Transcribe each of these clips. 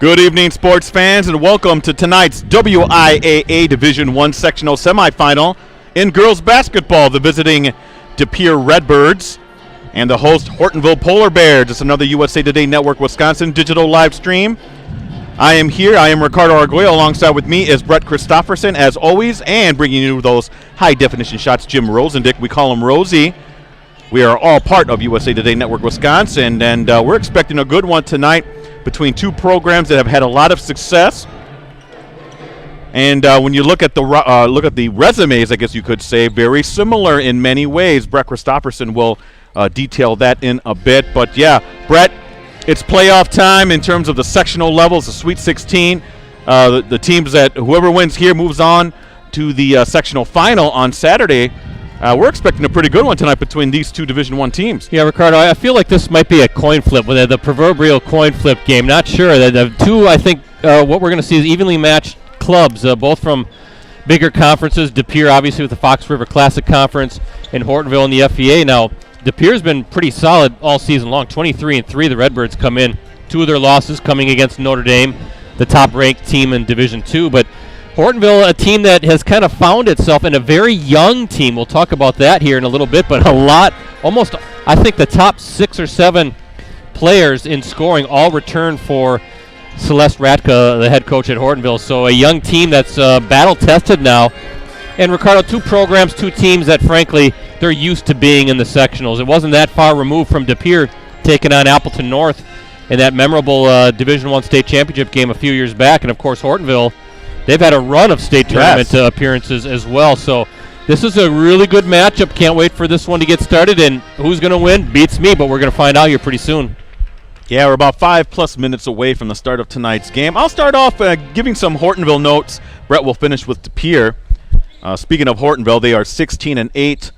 Good evening, sports fans, and welcome to tonight's WIAA Division I sectional semifinal in girls basketball. The visiting De Pere Redbirds and the host Hortonville Polar Bears. It's another USA Today Network Wisconsin digital live stream. I am here. I am Ricardo Arguello. Alongside with me is Brett Christopherson, as always, and bringing you those high-definition shots, Jim Rosandick. We call him Rosie. We are all part of USA Today Network Wisconsin, and we're expecting a good one tonight between two programs that have had a lot of success. And when you look at the resumes, I guess you could say, very similar in many ways. Brett Christopherson will detail that in a bit. But yeah, Brett, it's playoff time in terms of the sectional levels, the Sweet 16. The teams that whoever wins here moves on to the sectional final on Saturday. We're expecting a pretty good one tonight between these two Division I teams. Yeah, Ricardo, I feel like this might be a coin flip, the proverbial coin flip game. Not sure. The two, I think, what we're going to see is evenly matched clubs, both from bigger conferences. De Pere, obviously, with the Fox River Classic Conference, and Hortonville in the FEA. Now, De Pere's been pretty solid all season long. 23-3, the Redbirds come in. Two of their losses coming against Notre Dame, the top-ranked team in Division II. But Hortonville, a team that has kind of found itself in a very young team. We'll talk about that here in a little bit, but almost, I think the top 6 or 7 players in scoring all return for Celeste Ratka, the head coach at Hortonville. So a young team that's battle-tested now. And Ricardo, two programs, two teams that, frankly, they're used to being in the sectionals. It wasn't that far removed from De Pere taking on Appleton North in that memorable Division I state championship game a few years back. And, of course, Hortonville, they've had a run of state tournament appearances as well. So this is a really good matchup. Can't wait for this one to get started. And who's going to win beats me, but we're going to find out here pretty soon. Yeah, we're about 5+ minutes away from the start of tonight's game. I'll start off giving some Hortonville notes. Brett will finish with De Pere. Speaking of Hortonville, they are 16-8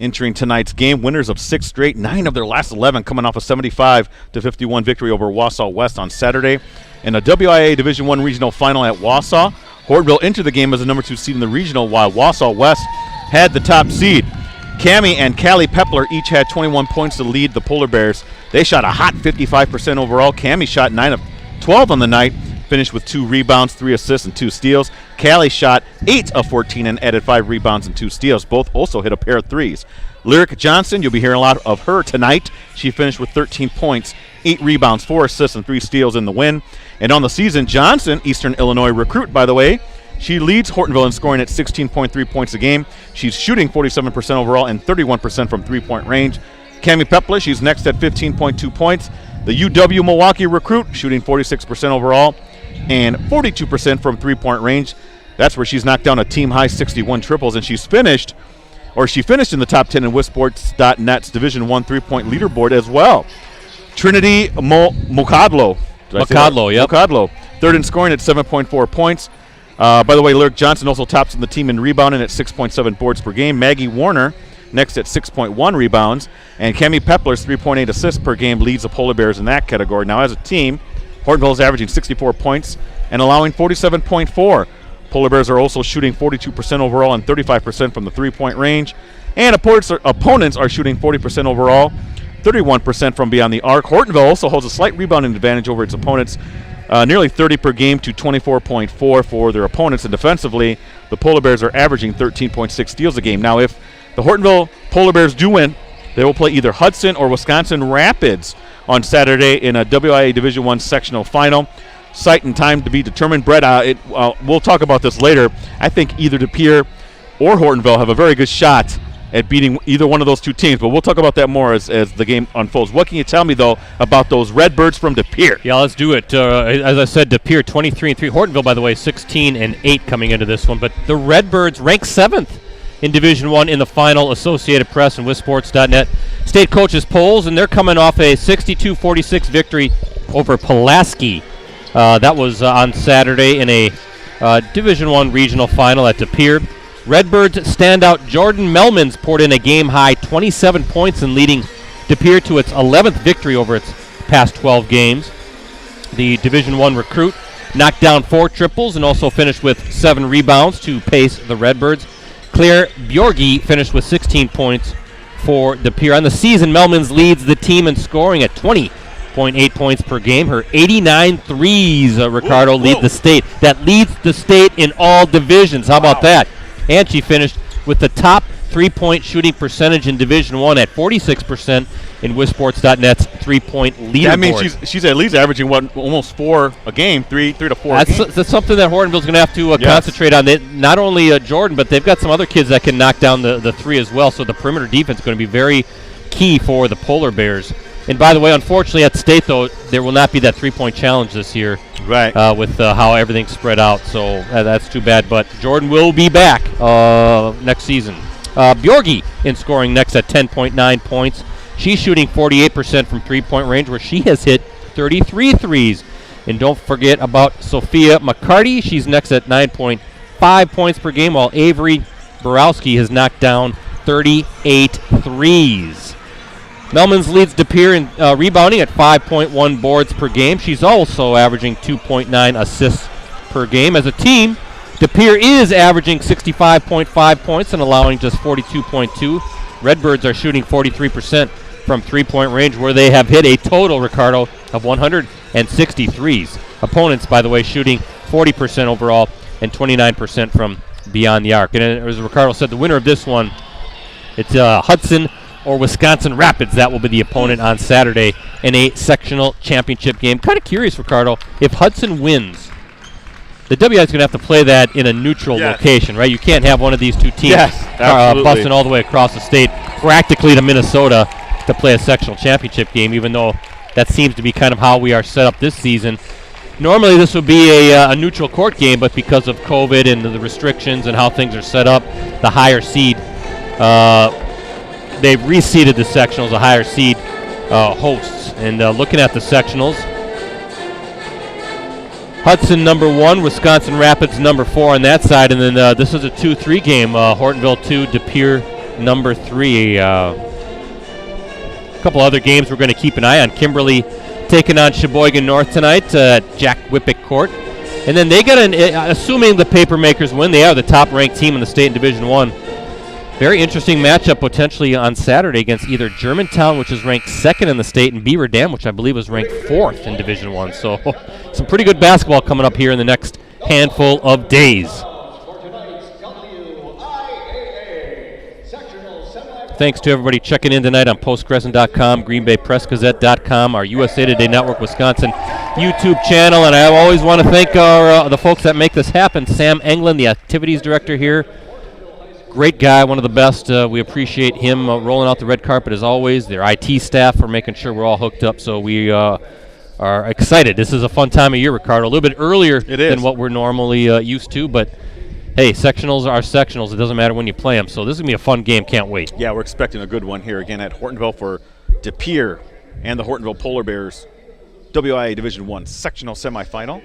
entering tonight's game. Winners of 6 straight, 9 of their last 11 coming off a 75-51 victory over Wausau West on Saturday. In a WIAA Division I regional final at Wausau, Hortonville entered the game as the number 2 seed in the regional, while Wausau West had the top seed. Cammie and Callie Pepler each had 21 points to lead the Polar Bears. They shot a hot 55% overall. Cammie shot 9 of 12 on the night, finished with 2 rebounds, 3 assists, and 2 steals. Callie shot 8 of 14 and added 5 rebounds and 2 steals. Both also hit a pair of threes. Lyric Johnson, you'll be hearing a lot of her tonight. She finished with 13 points, 8 rebounds, 4 assists, and 3 steals in the win. And on the season, Johnson, Eastern Illinois recruit, by the way, she leads Hortonville in scoring at 16.3 points a game. She's shooting 47% overall and 31% from three-point range. Cammie Pepler, she's next at 15.2 points. The UW Milwaukee recruit, shooting 46% overall and 42% from three-point range. That's where she's knocked down a team-high 61 triples, and she finished in the top 10 in WISports.net's Division I three-point leaderboard as well. Trinity Mokadlo, third in scoring at 7.4 points. By the way, Lyric Johnson also tops in the team in rebounding at 6.7 boards per game. Maggie Werner next at 6.1 rebounds. And Cammie Pepler's 3.8 assists per game leads the Polar Bears in that category. Now, as a team, Hortonville is averaging 64 points and allowing 47.4. Polar Bears are also shooting 42% overall and 35% from the three-point range. And opponents are shooting 40% overall, 31% from beyond the arc. Hortonville also holds a slight rebounding advantage over its opponents, nearly 30 per game to 24.4 for their opponents. And defensively, the Polar Bears are averaging 13.6 steals a game. Now, if the Hortonville Polar Bears do win, they will play either Hudson or Wisconsin Rapids on Saturday in a WIAA Division I sectional final. Site and time to be determined. Brett, we'll talk about this later. I think either De Pere or Hortonville have a very good shot at beating either one of those two teams, but we'll talk about that more as the game unfolds. What can you tell me, though, about those Redbirds from De Pere? Yeah, let's do it. As I said, De Pere 23-3. Hortonville, by the way, 16-8 coming into this one. But the Redbirds ranked 7th in Division I in the final. Associated Press and WISports.net state coaches polls, and they're coming off a 62-46 victory over Pulaski. That was on Saturday in a Division I regional final at De Pere. Redbirds standout Jordan Melmans poured in a game-high 27 points and leading De Pere to its 11th victory over its past 12 games. The Division I recruit knocked down 4 triples and also finished with 7 rebounds to pace the Redbirds. Claire Bjorgi finished with 16 points for De Pere. On the season, Melmans leads the team in scoring at 20 6.8 points per game. Her 89 threes, Ricardo, lead the state. That leads the state in all divisions. How about that? And she finished with the top three-point shooting percentage in Division I at 46% in WISports.net's three-point leaderboard. That means she's at least averaging almost 4 a game, 3 to 4 a game. That's something that Hortonville's going to have to concentrate on. Not only Jordan, but they've got some other kids that can knock down the three as well. So the perimeter defense is going to be very key for the Polar Bears. And by the way, unfortunately at state, though, there will not be that three-point challenge this year. Right. With how everything's spread out. So that's too bad. But Jordan will be back next season. Bjorgi in scoring next at 10.9 points. She's shooting 48% from three-point range, where she has hit 33 threes. And don't forget about Sophia McCarty. She's next at 9.5 points per game, while Avery Borowski has knocked down 38 threes. Melmans leads De Pere in rebounding at 5.1 boards per game. She's also averaging 2.9 assists per game. As a team, De Pere is averaging 65.5 points and allowing just 42.2. Redbirds are shooting 43% from three-point range, where they have hit a total, Ricardo, of 163s. Opponents, by the way, shooting 40% overall and 29% from beyond the arc. And as Ricardo said, the winner of this one, it's Hudson or Wisconsin Rapids. That will be the opponent on Saturday in a sectional championship game. Kind of curious, Ricardo, if Hudson wins, the WI is going to have to play that in a neutral location, right? You can't have one of these two teams busting all the way across the state, practically to Minnesota, to play a sectional championship game, even though that seems to be kind of how we are set up this season. Normally this would be a neutral court game, but because of COVID and the restrictions and how things are set up, the higher seed, they've reseeded the sectionals, the higher seed hosts. And looking at the sectionals, Hudson number 1, Wisconsin Rapids number 4 on that side, and then this is a 2-3 game. Hortonville 2, De Pere number 3. A couple other games we're going to keep an eye on. Kimberly taking on Sheboygan North tonight at Jack Whippick Court, and then they got assuming the Papermakers win, they are the top-ranked team in the state in Division I. Very interesting matchup potentially on Saturday against either Germantown, which is ranked 2nd in the state, and Beaver Dam, which I believe was ranked 4th in Division I. So some pretty good basketball coming up here in the next handful of days. Thanks to everybody checking in tonight on postcrescent.com, greenbaypressgazette.com, our USA Today Network Wisconsin YouTube channel, and I always want to thank the folks that make this happen. Sam Englund, the activities director here. Great guy, one of the best. We appreciate him rolling out the red carpet as always. Their IT staff for making sure we're all hooked up, so we are excited. This is a fun time of year, Ricardo. A little bit earlier than what we're normally used to, but hey, sectionals are sectionals. It doesn't matter when you play them, so this is going to be a fun game. Can't wait. Yeah, we're expecting a good one here again at Hortonville for De Pere and the Hortonville Polar Bears WIAA Division I sectional semifinal.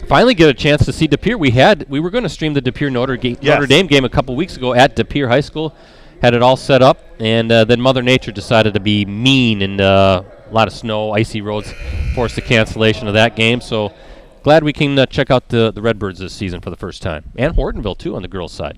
Finally get a chance to see De Pere. We were going to stream the De Pere Notre Dame game a couple weeks ago at De Pere High School. Had it all set up, and then Mother Nature decided to be mean, and a lot of snow, icy roads forced the cancellation of that game. So glad we can check out the Redbirds this season for the first time. And Hortonville, too, on the girls' side.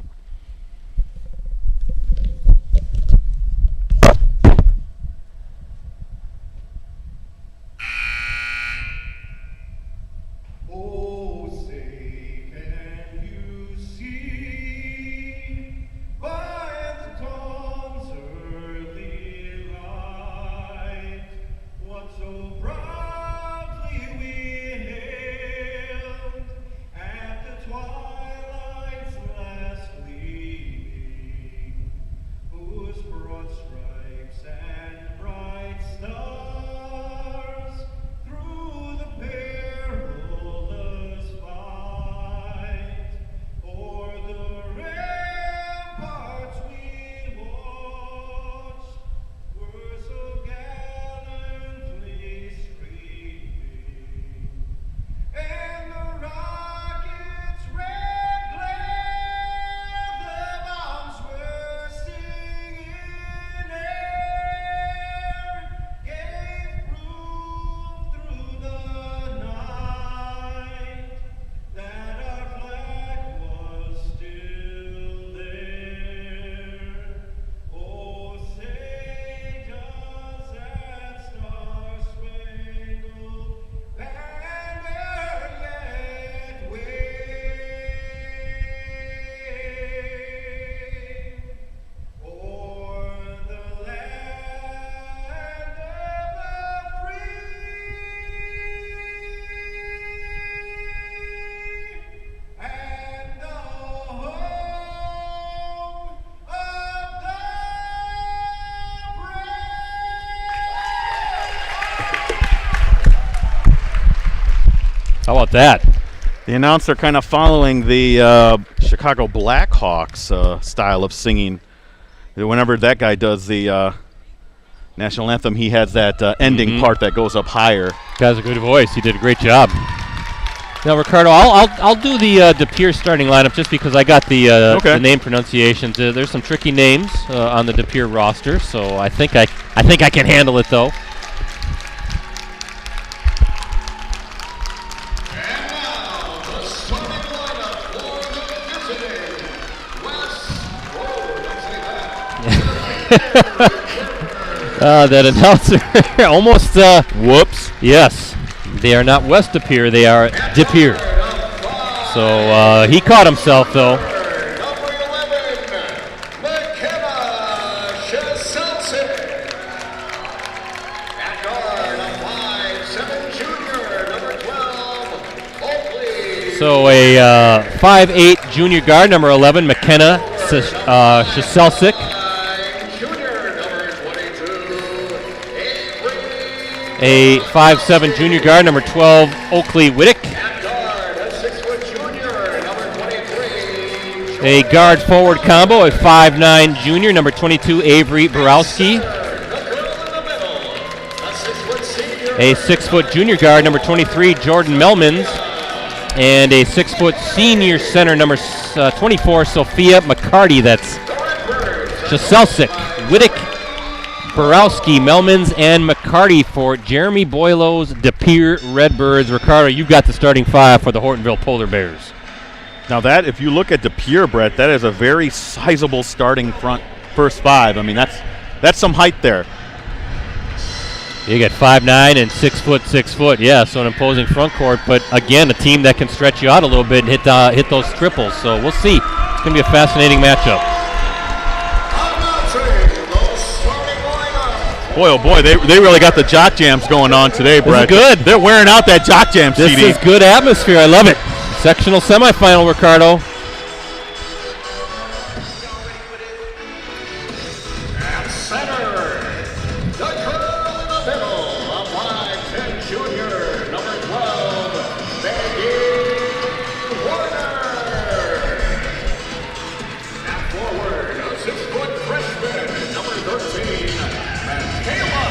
How about that? The announcer kind of following the Chicago Blackhawks style of singing. Whenever that guy does the national anthem, he has that ending part that goes up higher. Guy's a good voice. He did a great job. Now, Ricardo, I'll do the De Pere starting lineup just because I got the name pronunciations. There's some tricky names on the De Pere roster, so I think I can handle it though. That announcer almost. Whoops. Yes, they are not West De Pere, they are De Pere. So he caught himself though. Number 11, Michaela Werner. At guard, a 5'7" junior, number 12, Oakley. So a 5'8" junior guard, number 11, McKenna Shaselsick. A 5'7" junior guard, number 12, Oakley Whittick. A guard forward combo, a 5'9" junior, number 22, Avery Borowski. A 6' junior guard, number 23, Jordan Melmans. And a 6' senior center, number 24, Sophia McCarty. That's Shaselsick, Whittick, Borowski, Melmans, and McCarty for Jeremy Boileau's De Pere Redbirds. Ricardo, you've got the starting five for the Hortonville Polar Bears. Now that, if you look at De Pere, Brett, that is a very sizable starting first five. I mean, that's some height there. You got 5'9" and 6 foot. Yeah, so an imposing front court, but again, a team that can stretch you out a little bit and hit those triples. So we'll see. It's going to be a fascinating matchup. Boy, oh boy, they really got the jock jams going on today, Brett. This is good. They're wearing out that jock jam CD. This is good atmosphere. I love it. Sectional semifinal, Ricardo. At center, the girl in the middle, a 5'10" junior, number 12, Michaela Werner. At forward, a 6' freshman, number 13, Michaela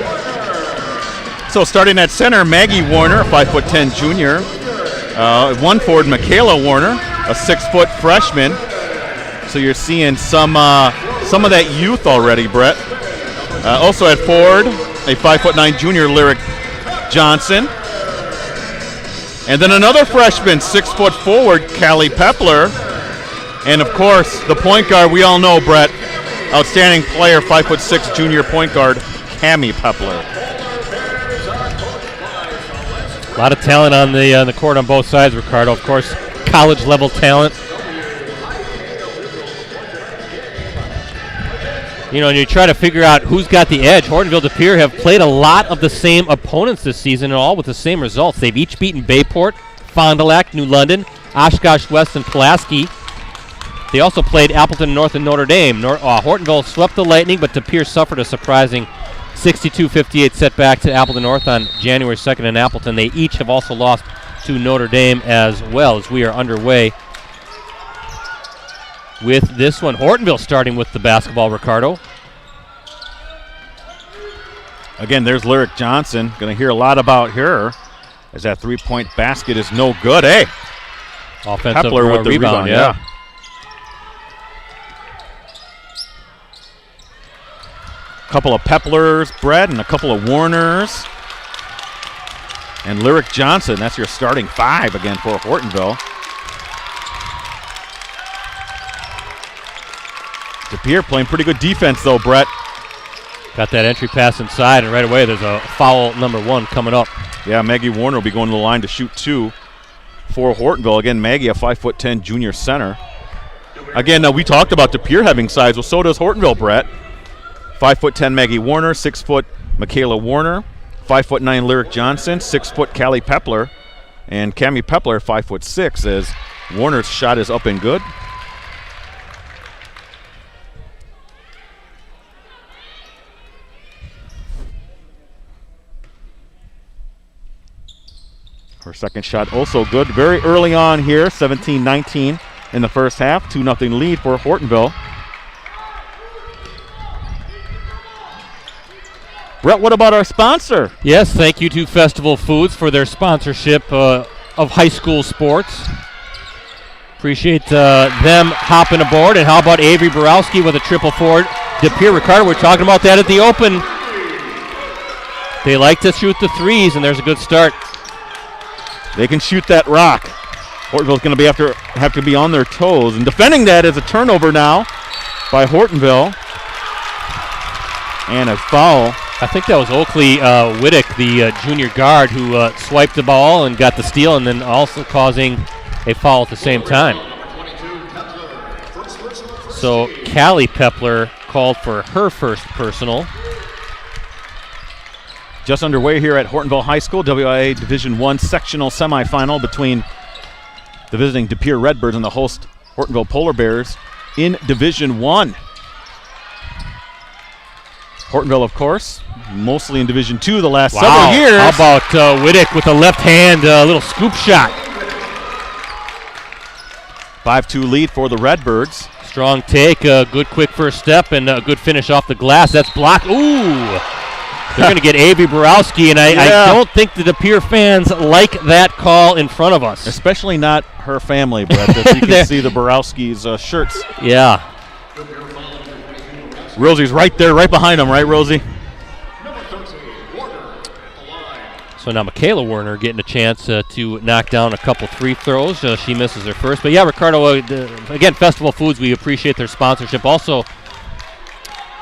Werner. So starting at center, Maggie Werner, 5'10" junior. One forward, Michaela Werner, a 6' freshman. So you're seeing some of that youth already, Brett. Also at forward, a 5'9" junior, Lyric Johnson. And then another freshman, 6' forward, Callie Pepler. And of course, the point guard, we all know, Brett, outstanding player, 5'6" junior point guard, Cammy Pepler. A lot of talent on the court on both sides, Ricardo. Of course, college-level talent. You know, and you try to figure out who's got the edge. Hortonville De Pere have played a lot of the same opponents this season, and all with the same results. They've each beaten Bayport, Fond du Lac, New London, Oshkosh West, and Pulaski. They also played Appleton North and Notre Dame. Hortonville swept the Lightning, but De Pere suffered a surprising 62-58 setback to Appleton North on January 2nd in Appleton. They each have also lost to Notre Dame as well, as we are underway with this one. Hortonville starting with the basketball, Ricardo. Again, there's Lyric Johnson. Going to hear a lot about her as that three-point basket is no good. Hey, Offensive Pepler with the rebound, yeah. Couple of Peplers, Brett, and a couple of Warners. And Lyric Johnson, that's your starting five again for Hortonville. De Pere playing pretty good defense though, Brett. Got that entry pass inside, and right away there's a foul number 1 coming up. Yeah, Maggie Werner will be going to the line to shoot 2 for Hortonville. Again, Maggie, a 5'10" junior center. Again, we talked about De Pere having size. Well, so does Hortonville, Brett. 5'10" Maggie Werner, 6' Michaela Werner, 5'9" Lyric Johnson, 6' Callie Pepler, and Cammy Pepler 5'6" as Warner's shot is up and good. Her second shot also good. Very early on here, 17-19 in the first half. 2-0 lead for Hortonville. Brett, what about our sponsor? Yes, thank you to Festival Foods for their sponsorship of high school sports. Appreciate them hopping aboard. And how about Avery Borowski with a triple for De Pere? Ricardo, we're talking about that at the Open. They like to shoot the threes, and there's a good start. They can shoot that rock. Hortonville's going to have to be on their toes. And defending that is a turnover now by Hortonville. And a foul. I think that was Oakley Whittick, the junior guard, who swiped the ball and got the steal, and then also causing a foul at the same time. So Callie Pepler called for her first personal. Just underway here at Hortonville High School, WIAA Division I sectional semifinal between the visiting De Pere Redbirds and the host Hortonville Polar Bears in Division I. Hortonville, of course, mostly in Division II the last several years. How about Whittick with a left hand, little scoop shot. 5-2 lead for the Redbirds. Strong take, good quick first step, and a good finish off the glass. That's blocked. Ooh! They're going to get Avery Borowski, and I don't think the De Pere fans like that call in front of us. Especially not her family, Brett. As you can see the Borowski's shirts. Yeah. Rosie's right there, right behind him, right, Rosie? So now Michaela Werner getting a chance to knock down a couple free throws. She misses her first. But yeah, Ricardo, again, Festival Foods, we appreciate their sponsorship. Also,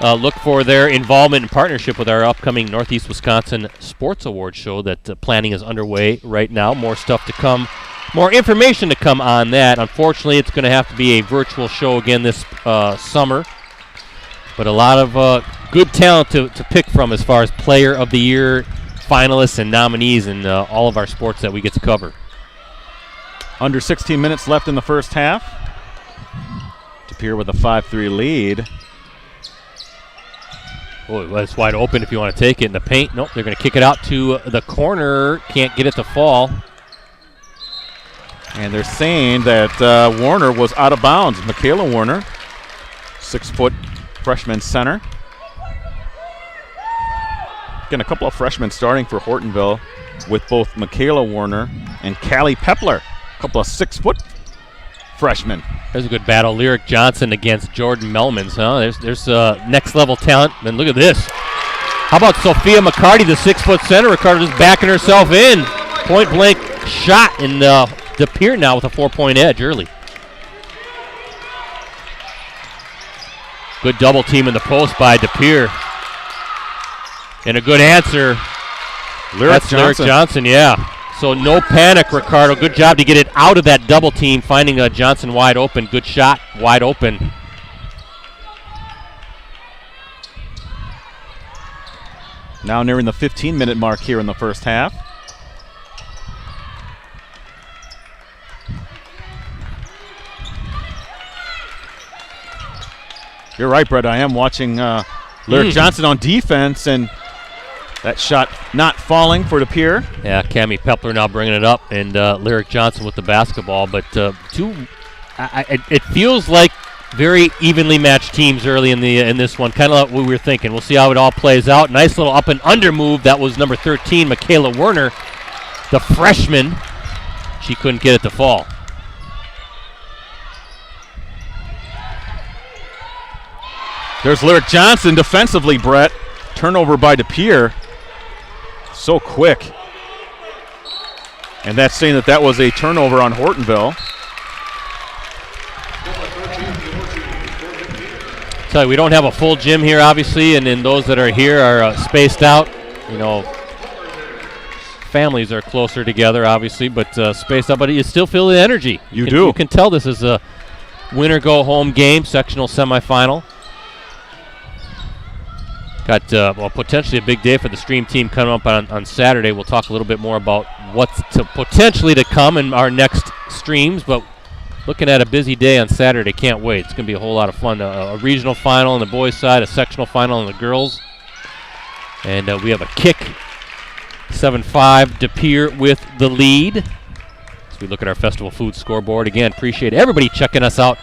look for their involvement and partnership with our upcoming Northeast Wisconsin Sports Awards show that planning is underway right now. More stuff to come, more information to come on that. Unfortunately, it's going to have to be a virtual show again this summer. But a lot of good talent to pick from as far as Player of the Year, finalists, and nominees in all of our sports that we get to cover. Under 16 minutes left in the first half. De Pere with a 5-3 lead. Oh, it's wide open if you want to take it in the paint. Nope, they're going to kick it out to the corner. Can't get it to fall. And they're saying that Warner was out of bounds. Michaela Werner, 6-foot freshman center. Again, a couple of freshmen starting for Hortonville with both Michaela Werner and Callie Pepler, a couple of 6-foot freshmen. There's a good battle. Lyric Johnson against Jordan Melmans, huh? There's next level talent. And look at this. How about Sophia McCarty, the 6-foot center? Ricardo just backing herself in. Point blank shot, and De Pere now with a 4-point edge early. Good double team in the post by De Pere. And a good answer. Lyric Johnson, yeah. So no panic, Ricardo. Good job to get it out of that double team, finding Johnson wide open. Good shot, wide open. Now nearing the 15-minute mark here in the first half. You're right, Brett. I am watching Lyric Johnson on defense, and that shot not falling for De Pere. Yeah, Cammie Pepler now bringing it up, and Lyric Johnson with the basketball. But it feels like very evenly matched teams early in this one, kind of like what we were thinking. We'll see how it all plays out. Nice little up and under move. That was number 13, Michaela Werner, the freshman. She couldn't get it to fall. There's Lyric Johnson defensively, Brett. Turnover by De Pere. So quick. And that's saying that was a turnover on Hortonville. Tell you, we don't have a full gym here, obviously, and then those that are here are spaced out. You know, families are closer together, obviously, but spaced out. But you still feel the energy. You can tell this is a winner-go-home game, sectional semifinal. Got potentially a big day for the Stream team coming up on Saturday. We'll talk a little bit more about what's potentially to come in our next streams, but looking at a busy day on Saturday. Can't wait. It's going to be a whole lot of fun. A regional final on the boys' side, a sectional final on the girls. And we have a kick 7-5, De Pere with the lead. As we look at our Festival Food scoreboard, again, appreciate everybody checking us out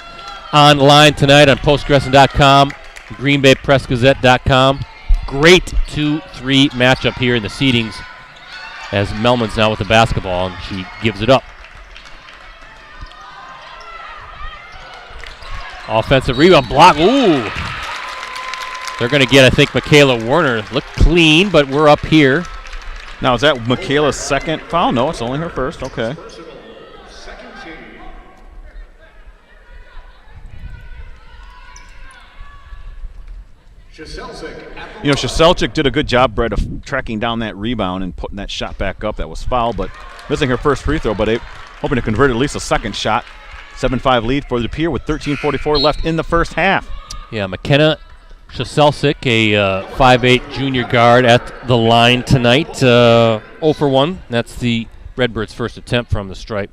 online tonight on postgresson.com, greenbaypressgazette.com. Great 2-3 matchup here in the seedings as Melman's now with the basketball, and she gives it up. Offensive rebound block. Ooh. They're going to get, I think, Michaela Werner. Look clean, but we're up here. Now, is that Michaela's second foul? No, it's only her first. Okay. You know, Shaselchik did a good job, Brett, of tracking down that rebound and putting that shot back up. That was foul, but missing her first free throw, but hoping to convert at least a second shot. 7-5 lead for De Pere with 13:44 left in the first half. Yeah, McKenna Shaselchik, a 5'8 junior guard at the line tonight. 0 for 1. That's the Redbirds' first attempt from the stripe.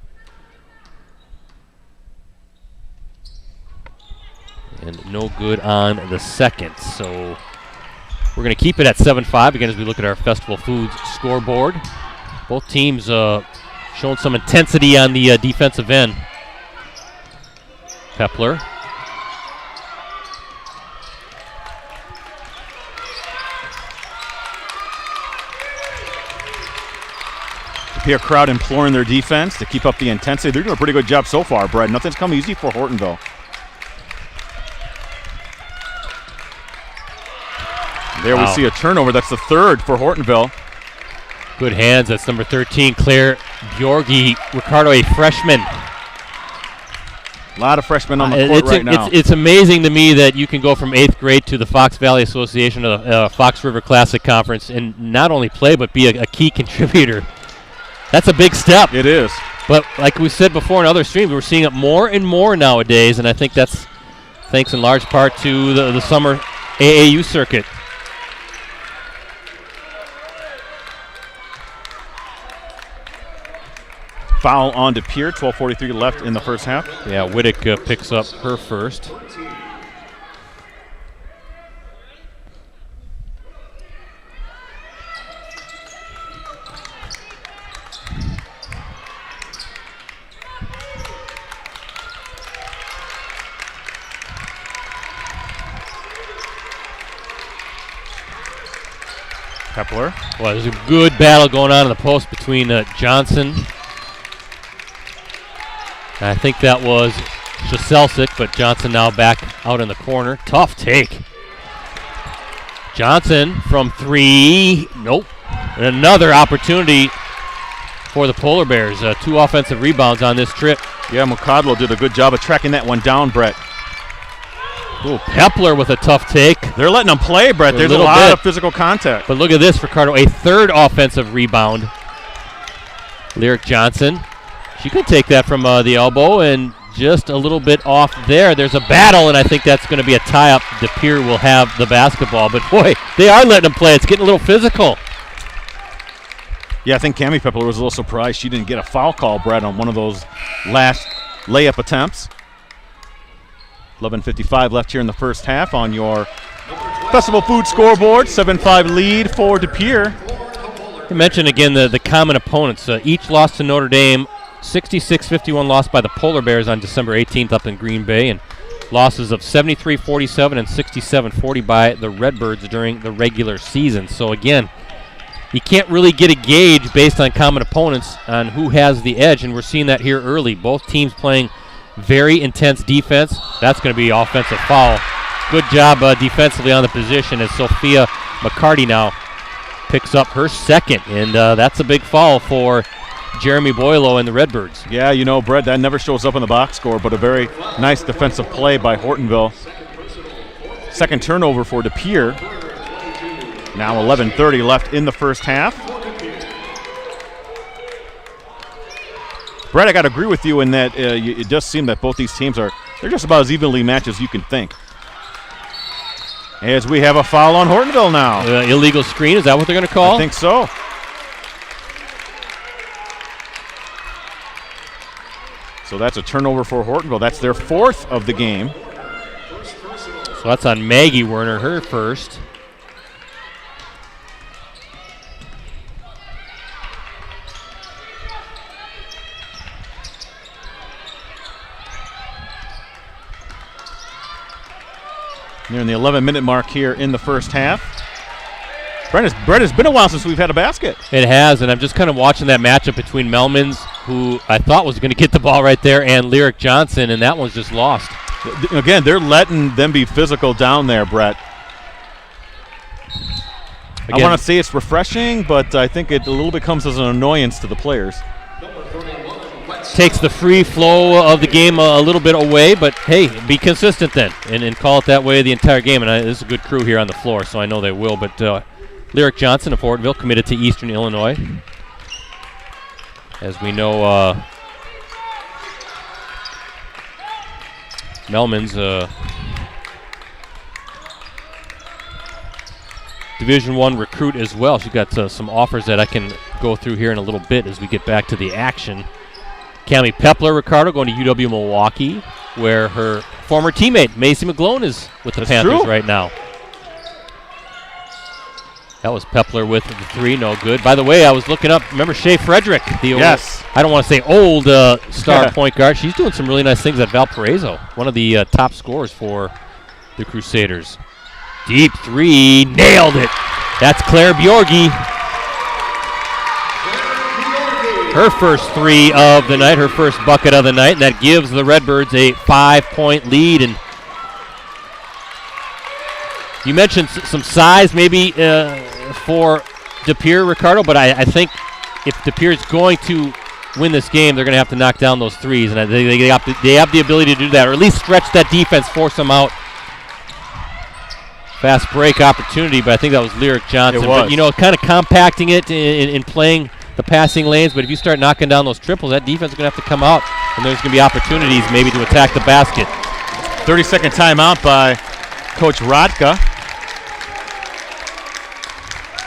And no good on the second. So we're going to keep it at 7-5 again as we look at our Festival Foods scoreboard. Both teams showing some intensity on the defensive end. Pepler. De Pere crowd imploring their defense to keep up the intensity. They're doing a pretty good job so far, Brad. Nothing's come easy for Hortonville. There we see a turnover. That's the third for Hortonville. Good hands. That's number 13, Claire Bjorgi. Ricardo, a freshman. A lot of freshmen on the court right now. It's amazing to me that you can go from 8th grade to the Fox Valley Association to the Fox River Classic Conference and not only play but be a key contributor. That's a big step. It is. But like we said before in other streams, we're seeing it more and more nowadays, and I think that's thanks in large part to the summer AAU circuit. Foul on De Pere, 12:43 left in the first half. Yeah, Whittick picks up her first. Pepler. Well, there's a good battle going on in the post between Johnson. I think that was Shaselchik, but Johnson now back out in the corner. Tough take. Johnson from 3. Nope. And another opportunity for the Polar Bears. 2 offensive rebounds on this trip. Yeah, Ricardo did a good job of tracking that one down, Brett. Ooh, Pepler with a tough take. They're letting them play, Brett. There's a lot of physical contact. But look at this, Ricardo, a 3rd offensive rebound. Lyric Johnson. She could take that from the elbow and just a little bit off there. There's a battle, and I think that's going to be a tie-up. De Pere will have the basketball. But, boy, they are letting them play. It's getting a little physical. Yeah, I think Cammie Pepler was a little surprised she didn't get a foul call, Brett, on one of those last layup attempts. 11:55 left here in the first half on your Festival Food scoreboard. 7-5 lead for De Pere. I mentioned again the common opponents. Each lost to Notre Dame. 66-51 loss by the Polar Bears on December 18th up in Green Bay, and losses of 73-47 and 67-40 by the Redbirds during the regular season. So again, you can't really get a gauge based on common opponents on who has the edge, and we're seeing that here early. Both teams playing very intense defense. That's going to be offensive foul. Good job defensively on the position as Sophia McCarty now picks up her second, and that's a big foul for Jeremy Boylo and the Redbirds. Yeah, you know, Brett, that never shows up in the box score, but a very nice defensive play by Hortonville. Second turnover for De Pere. Now 11:30 left in the first half. Brett, I got to agree with you in that it does seem that both these teams they're just about as evenly matched as you can think. As we have a foul on Hortonville now. Illegal screen, is that what they're going to call? I think so. So that's a turnover for Hortonville. That's their 4th of the game. So that's on Maggie Werner, her first. Nearing the 11-minute mark here in the first half. Brett, it's been a while since we've had a basket. It has, and I'm just kind of watching that matchup between Melmans, who I thought was going to get the ball right there, and Lyric Johnson, and that one's just lost. Again, they're letting them be physical down there, Brett. Again, I want to say it's refreshing, but I think it a little bit comes as an annoyance to the players. Takes the free flow of the game a little bit away, but hey, be consistent then and call it that way the entire game. And this is a good crew here on the floor, so I know they will. But Lyric Johnson of Hortonville committed to Eastern Illinois. As we know, Melman's Division I recruit as well. She's got some offers that I can go through here in a little bit as we get back to the action. Cami Pepler, Ricardo, going to UW Milwaukee, where her former teammate, Macy McGlone, is with the Panthers right now. That was Pepler with the three, no good. By the way, I was looking up, remember Shea Frederick, the old, I don't want to say old star point guard. She's doing some really nice things at Valparaiso, one of the top scorers for the Crusaders. Deep three, nailed it. That's Claire Bjorgi. Her first three of the night, her first bucket of the night, and that gives the Redbirds a 5-point lead. And you mentioned some size maybe for De Pere, Ricardo, but I think if De Pere is going to win this game, they're going to have to knock down those threes, and they have the ability to do that, or at least stretch that defense, force them out. Fast break opportunity, but I think that was Lyric Johnson. But, kind of compacting it in playing the passing lanes, but if you start knocking down those triples, that defense is going to have to come out, and there's going to be opportunities maybe to attack the basket. 30-second timeout by Coach Radka.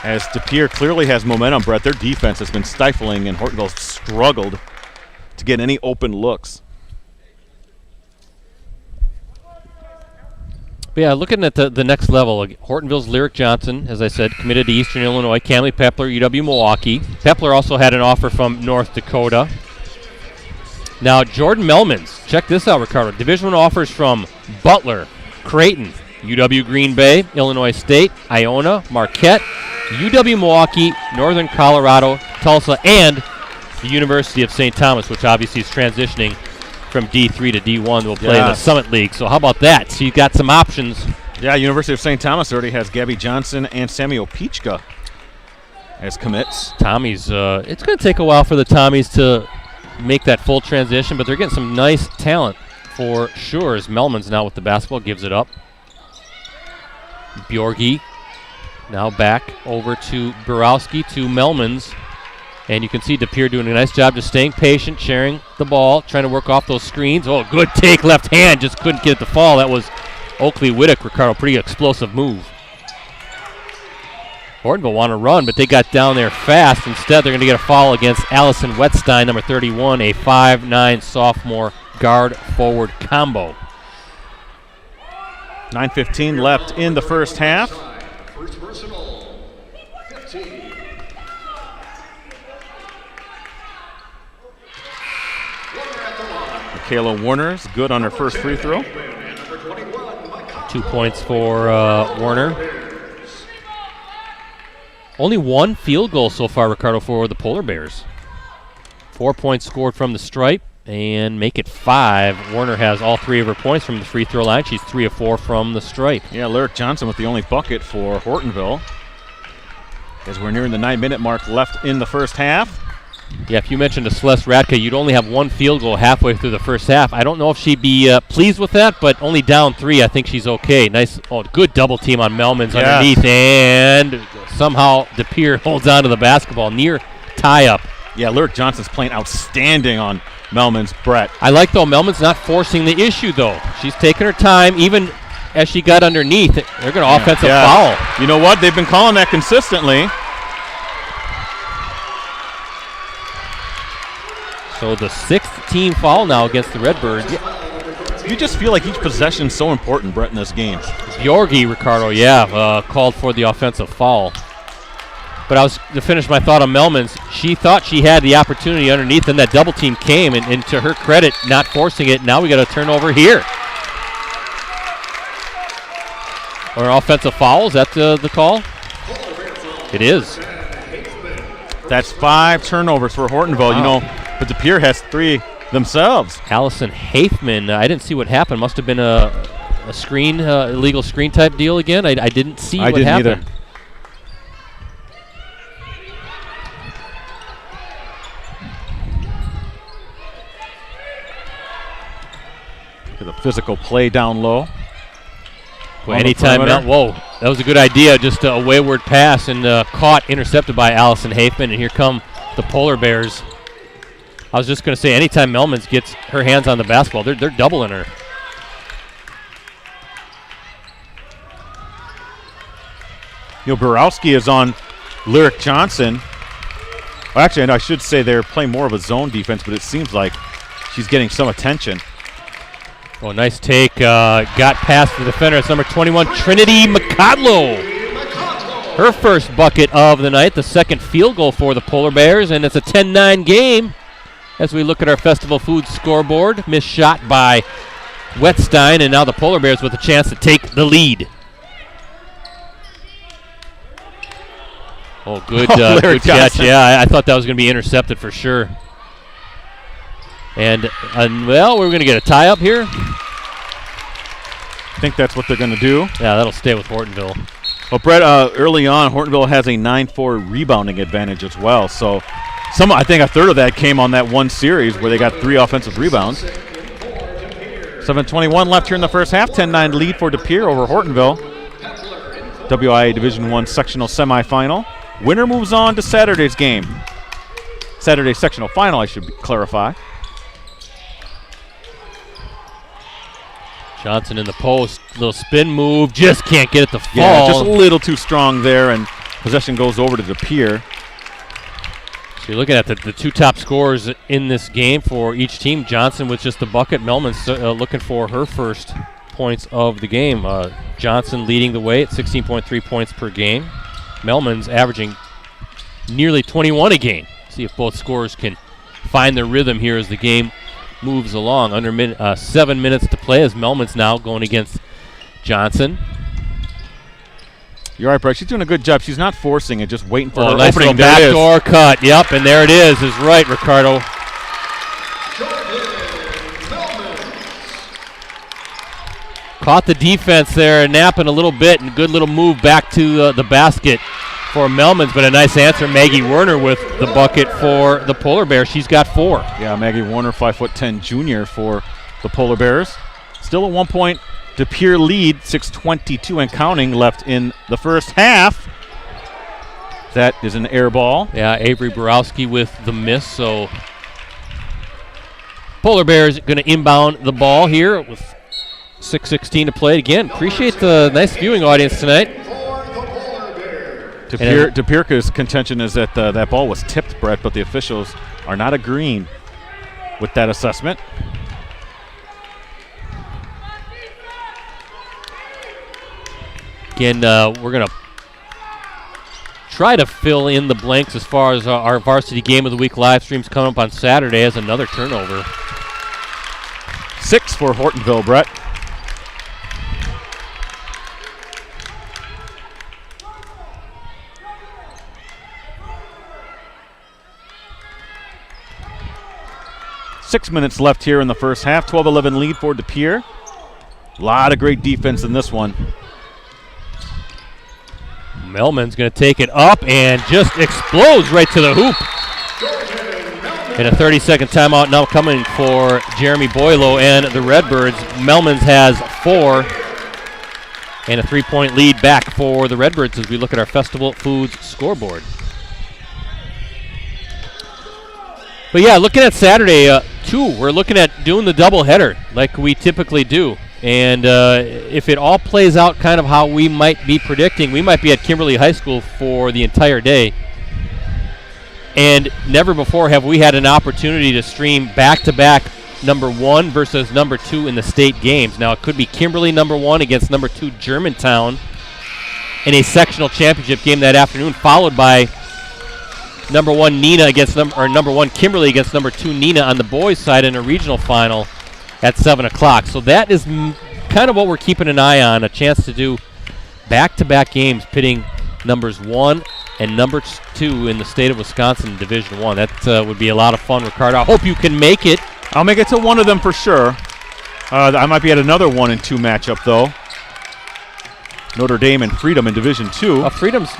As De Pere clearly has momentum, Brett, their defense has been stifling, and Hortonville struggled to get any open looks. But yeah, looking at the next level, Hortonville's Lyric Johnson, as I said, committed to Eastern Illinois. Cami Pepler, UW Milwaukee. Pepler also had an offer from North Dakota. Now, Jordan Melmans, check this out, Ricardo. Division I offers from Butler, Creighton, UW Green Bay, Illinois State, Iona, Marquette, UW Milwaukee, Northern Colorado, Tulsa, and the University of St. Thomas, which obviously is transitioning from D3 to D1. They'll play in the Summit League. So how about that? So you've got some options. Yeah, University of St. Thomas already has Gabby Johnson and Sammy Opichka as commits. Tommies, it's going to take a while for the Tommies to make that full transition, but they're getting some nice talent for sure, as Melman's now with the basketball, gives it up. Bjorgi now back over to Borowski, to Melmans. And you can see De Pere doing a nice job just staying patient, sharing the ball, trying to work off those screens. Oh, good take, left hand, just couldn't get it to fall. That was Oakley Whittick, Ricardo, pretty explosive move. Hortonville want to run, but they got down there fast. Instead, they're going to get a foul against Allison Wetstein, number 31, a 5'9" sophomore guard-forward combo. 9:15 left in the first half. First personal, 15. Michaela Werner is good on her first free throw. 2 points for Werner. Only one field goal so far, Ricardo, for the Polar Bears. 4 points scored from the stripe, and make it 5. Werner has all 3 of her points from the free throw line. She's 3 of 4 from the stripe. Yeah, Lyric Johnson with the only bucket for Hortonville, as we're nearing the 9-minute mark left in the first half. Yeah, if you mentioned to Celeste Radke, you'd only have one field goal halfway through the first half. I don't know if she'd be pleased with that, but only down 3, I think she's okay. Nice, good double team on Melmans underneath, and somehow De Pere holds on to the basketball near tie-up. Yeah, Lyric Johnson's playing outstanding on Melmans, Brett. I like, though, Melman's not forcing the issue, though. She's taking her time, even as she got underneath. They're going to offensive foul. You know what? They've been calling that consistently. So the 6th team foul now against the Redbirds. You just feel like each possession is so important, Brett, in this game. Bjorgi, Ricardo, called for the offensive foul. But I was to finish my thought on Melmans. She thought she had the opportunity underneath, and that double team came, and to her credit, not forcing it. Now we got a turnover here. Or offensive foul. Is that the call? It is. That's 5 turnovers for Hortonville. Wow. You know, but De Pere has 3 themselves. Allison Haithman. I didn't see what happened. Must have been a screen, illegal screen type deal again. I didn't see what didn't happened. Either. The physical play down low. Well, anytime, whoa, that was a good idea. Just a wayward pass and caught, intercepted by Allison Haithman. And here come the Polar Bears. I was just going to say, anytime Melmans gets her hands on the basketball, they're doubling her. You know, Borowski is on Lyric Johnson. Well, actually, I should say they're playing more of a zone defense, but it seems like she's getting some attention. Oh, nice take. Got past the defender. It's number 21, Trinity McCodlow. Her first bucket of the night, the second field goal for the Polar Bears, and it's a 10-9 game as we look at our Festival Foods scoreboard. Missed shot by Wetstein, and now the Polar Bears with a chance to take the lead. Oh, good catch. Yeah, I thought that was going to be intercepted for sure. And well, we're going to get a tie up here. I think that's what they're going to do. Yeah, that'll stay with Hortonville. Well, Brett, early on, Hortonville has a 9-4 rebounding advantage as well. So I think a third of that came on that one series where they got 3 offensive rebounds. 7:21 left here in the first half. 10-9 lead for De Pere over Hortonville. WIAA Division I sectional semifinal. Winner moves on to Saturday's game. Saturday's sectional final, I should clarify. Johnson in the post, little spin move, just can't get it to fall. Yeah, just a little too strong there, and possession goes over to De Pere. So you're looking at the 2 top scorers in this game for each team. Johnson with just the bucket. Melman's looking for her first points of the game. Johnson leading the way at 16.3 points per game. Melman's averaging nearly 21 a game. See if both scorers can find their rhythm here as the game moves along. Under 7 minutes to play as Melman's now going against Johnson. You're right, Brett. She's doing a good job. She's not forcing it, just waiting for her nice opening. Backdoor cut. Yep, and there it is right, Ricardo. Caught the defense there, napping a little bit, and good little move back to the basket for Melman's, but a nice answer. Maggie Werner with the bucket for the Polar Bears. She's got 4. Yeah, Maggie Werner, 5'10" junior for the Polar Bears. Still a 1-point De Pere lead, 6:22 and counting left in the first half. That is an air ball. Yeah, Avery Borowski with the miss, so Polar Bears going to inbound the ball here with 6:16 to play. Again, appreciate the nice viewing audience tonight. De Pere's contention is that that ball was tipped, Brett, but the officials are not agreeing with that assessment. Again, we're going to try to fill in the blanks as far as our Varsity Game of the Week live streams coming up on Saturday as another turnover. 6 for Hortonville, Brett. Six minutes left here in the first half. 12-11 lead for De Pere. A lot of great defense in this one. Melman's going to take it up and just explodes right to the hoop. And a 30-second timeout now coming for Jeremy Boylo and the Redbirds. Melman's has 4 and a 3-point lead back for the Redbirds as we look at our Festival Foods scoreboard. But yeah, looking at Saturday, too, we're looking at doing the doubleheader like we typically do. And if it all plays out kind of how we might be predicting, we might be at Kimberly High School for the entire day. And never before have we had an opportunity to stream back-to-back number 1 versus number 2 in the state games. Now, it could be Kimberly number 1 against number 2 Germantown in a sectional championship game that afternoon, followed by number 1 Nina against number 1 Kimberly against number 2 Nina on the boys' side in a regional final at 7 o'clock. So that is kind of what we're keeping an eye on, a chance to do back-to-back games pitting numbers 1 and number 2 in the state of Wisconsin in Division 1. That would be a lot of fun, Ricardo. I hope you can make it. I'll make it to one of them for sure. I might be at another 1-2 matchup, though. Notre Dame and Freedom in Division 2. Freedom's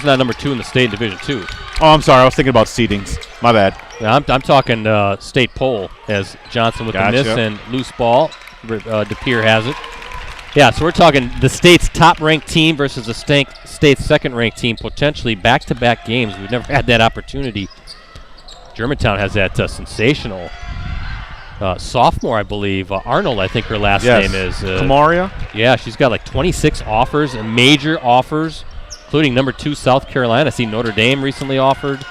not number 2 in the state in Division 2. Oh, I'm sorry. I was thinking about seedings. My bad. Yeah, I'm talking state poll as Johnson with the miss and loose ball. De Pere has it. Yeah, so we're talking the state's top-ranked team versus the state's second-ranked team, potentially back-to-back games. We've never had that opportunity. Germantown has that sensational sophomore, I believe. Arnold, I think her last name is. Kamaria? Yeah, she's got like 26 offers, and major offers, including number 2 South Carolina. I see Notre Dame recently offered.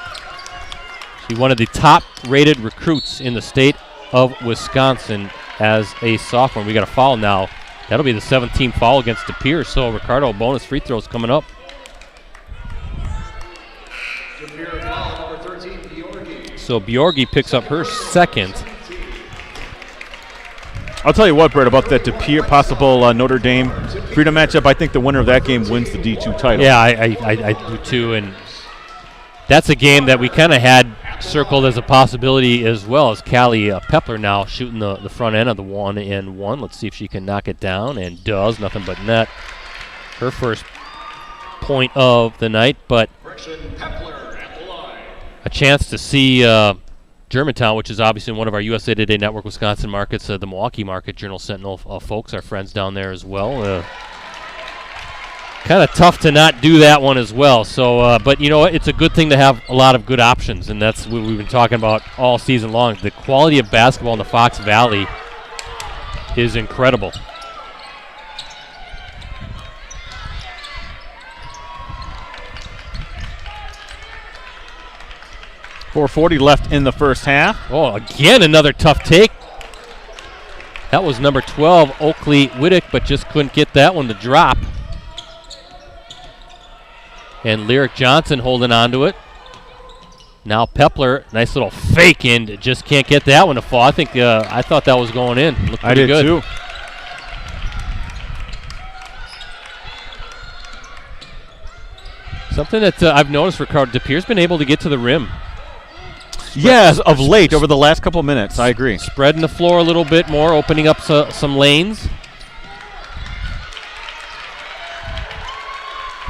She's one of the top-rated recruits in the state of Wisconsin as a sophomore. We got a foul now. That'll be the 17th foul against De Pere. So Ricardo, bonus free throws coming up. De Pere foul, number 13, Bjorgi. So Bjorgi picks up her second. I'll tell you what, Brett, about that De Pere possible Notre Dame Freedom matchup. I think the winner of that game wins the D2 title. Yeah, I do too. And that's a game that we kind of had circled as a possibility as well, as Callie Pepler now shooting the front end of the 1-and-1. Let's see if she can knock it down, and does. Nothing but net. Her first point of the night, but a chance to see Germantown, which is obviously one of our USA Today Network Wisconsin markets, the Milwaukee market, Journal Sentinel folks, our friends down there as well. Kind of tough to not do that one as well. So, but you know what? It's a good thing to have a lot of good options, and that's what we've been talking about all season long. The quality of basketball in the Fox Valley is incredible. .440 left in the first half. Oh, again, another tough take. That was number 12, Oakley Whittick, but just couldn't get that one to drop. And Lyric Johnson holding on to it. Now Pepler, nice little fake in, just can't get that one to fall. I think I thought that was going in. Looked pretty good. I did too. Something that I've noticed, Ricardo, De Pere's been able to get to the rim. Yes, of late, over the last couple of minutes. I agree. Spreading the floor a little bit more, opening up some lanes.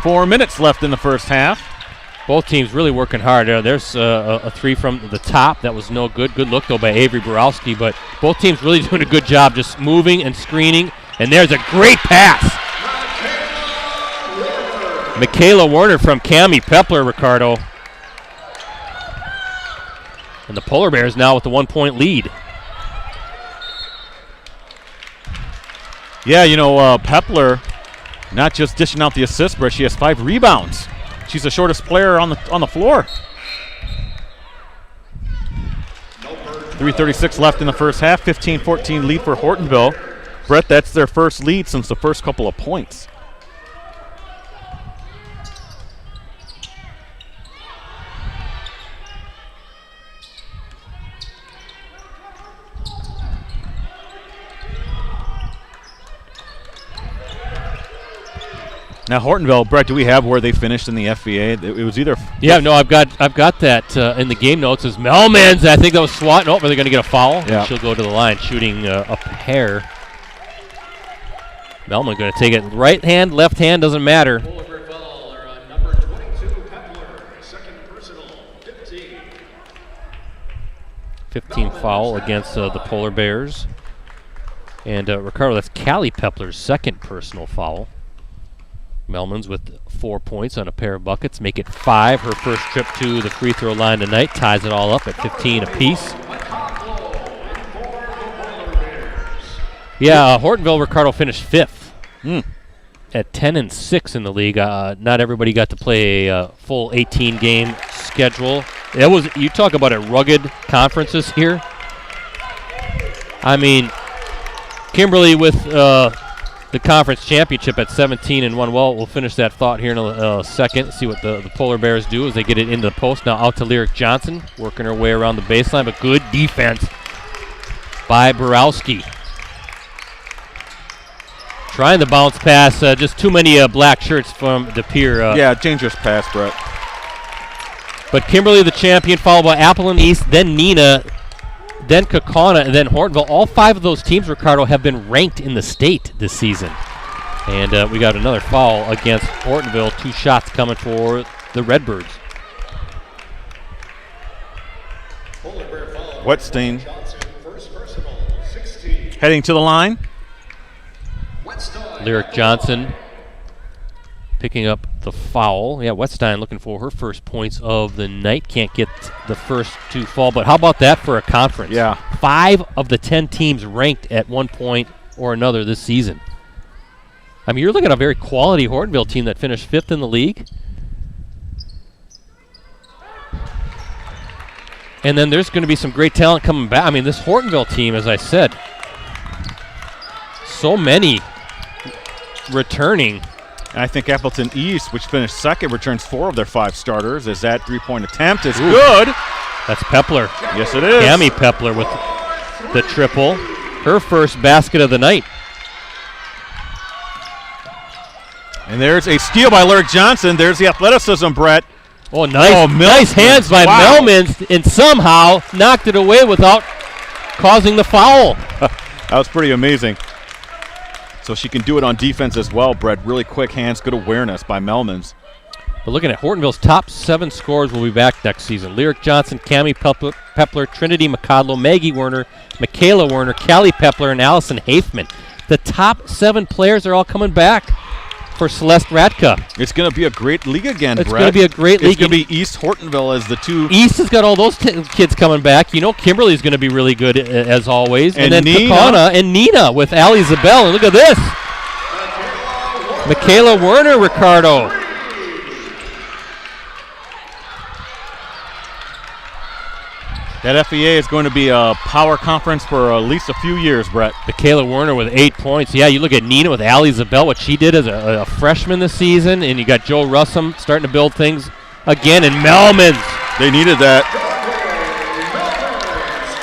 4 minutes left in the first half. Both teams really working hard. There's a three from the top. That was no good. Good look, though, by Avery Borowski. But both teams really doing a good job just moving and screening. And there's a great pass. Michaela Werner from Cami Pepler, Ricardo. And the Polar Bears now with the 1-point lead. Yeah, you know, Pepler not just dishing out the assist, but she has 5 rebounds. She's the shortest player on the floor. 3:36 left in the first half. 15-14 lead for Hortonville. Brett, that's their first lead since the first couple of points. Now Hortonville, Brett, do we have where they finished in the FVA? It was either. Yeah, no, I've got that in the game notes. As Melman's, I think that was swat. Nope, are they going to get a foul? Yeah. She'll go to the line, shooting a pair. Melman going to take it right hand, left hand, doesn't matter. Number 22, Pepler, second personal, 15. 15 foul against the Polar Bears. And Ricardo, that's Callie Pepler's second personal foul. Melman's with 4 points on a pair of buckets, make it 5. Her first trip to the free throw line tonight ties it all up at 15 apiece. Yeah, Hortonville, Ricardo finished 5th at 10-6 in the league. Not everybody got to play a full 18-game schedule. It was, you talk about a rugged conferences here. I mean, Kimberly with the conference championship at 17-1. Well, we'll finish that thought here in a second. See what the Polar Bears do as they get it into the post. Now out to Lyric Johnson, working her way around the baseline, but good defense by Borowski. Trying the bounce pass, just too many black shirts from De Pere. Yeah, dangerous pass, Brett. But Kimberly, the champion, followed by Appleton East, then Neenah, then Kaukauna, and then Hortonville. All 5 of those teams, Ricardo, have been ranked in the state this season. And we got another foul against Hortonville. 2 shots coming for the Redbirds. Wetstein heading to the line. Lyric Johnson picking up the foul. Yeah, Wetstein looking for her first points of the night. Can't get the first to fall, but how about that for a conference? Yeah. 5 of the 10 teams ranked at one point or another this season. I mean, you're looking at a very quality Hortonville team that finished 5th in the league. And then there's going to be some great talent coming back. I mean, this Hortonville team, as I said, so many returning. And I think Appleton East, which finished 2nd, returns 4 of their 5 starters, as that 3-point attempt is good. That's Pepler. Yes, it is. Cami Pepler with the triple. Her first basket of the night. And there's a steal by Lyric Johnson. There's the athleticism, Brett. Oh, nice. Oh, nice hands by wow. Melmans, and somehow knocked it away without causing the foul. That was pretty amazing. So she can do it on defense as well, Brett. Really quick hands, good awareness by Melmans. But looking at Hortonville's top 7 scorers will be back next season. Lyric Johnson, Cami Pepler, Trinity McCodlow, Maggie Werner, Michaela Werner, Callie Pepler, and Allison Hafman. The top 7 players are all coming back for Celeste Radka. It's going to be a great league again, It's Brett. going to be a great league. It's going to be East Hortonville as the 2. East has got all those kids coming back. You know, Kimberly's going to be really good as always. And then Neenah. Kaukauna and Neenah with Ali Zabel. And look at this. Michaela Werner, Ricardo. That FEA is going to be a power conference for at least a few years, Brett. Michaela Werner with 8 points. Yeah, you look at Neenah with Ali Zabel, what she did as a freshman this season, and you got Joe Russum starting to build things again, and Melmans. They needed that.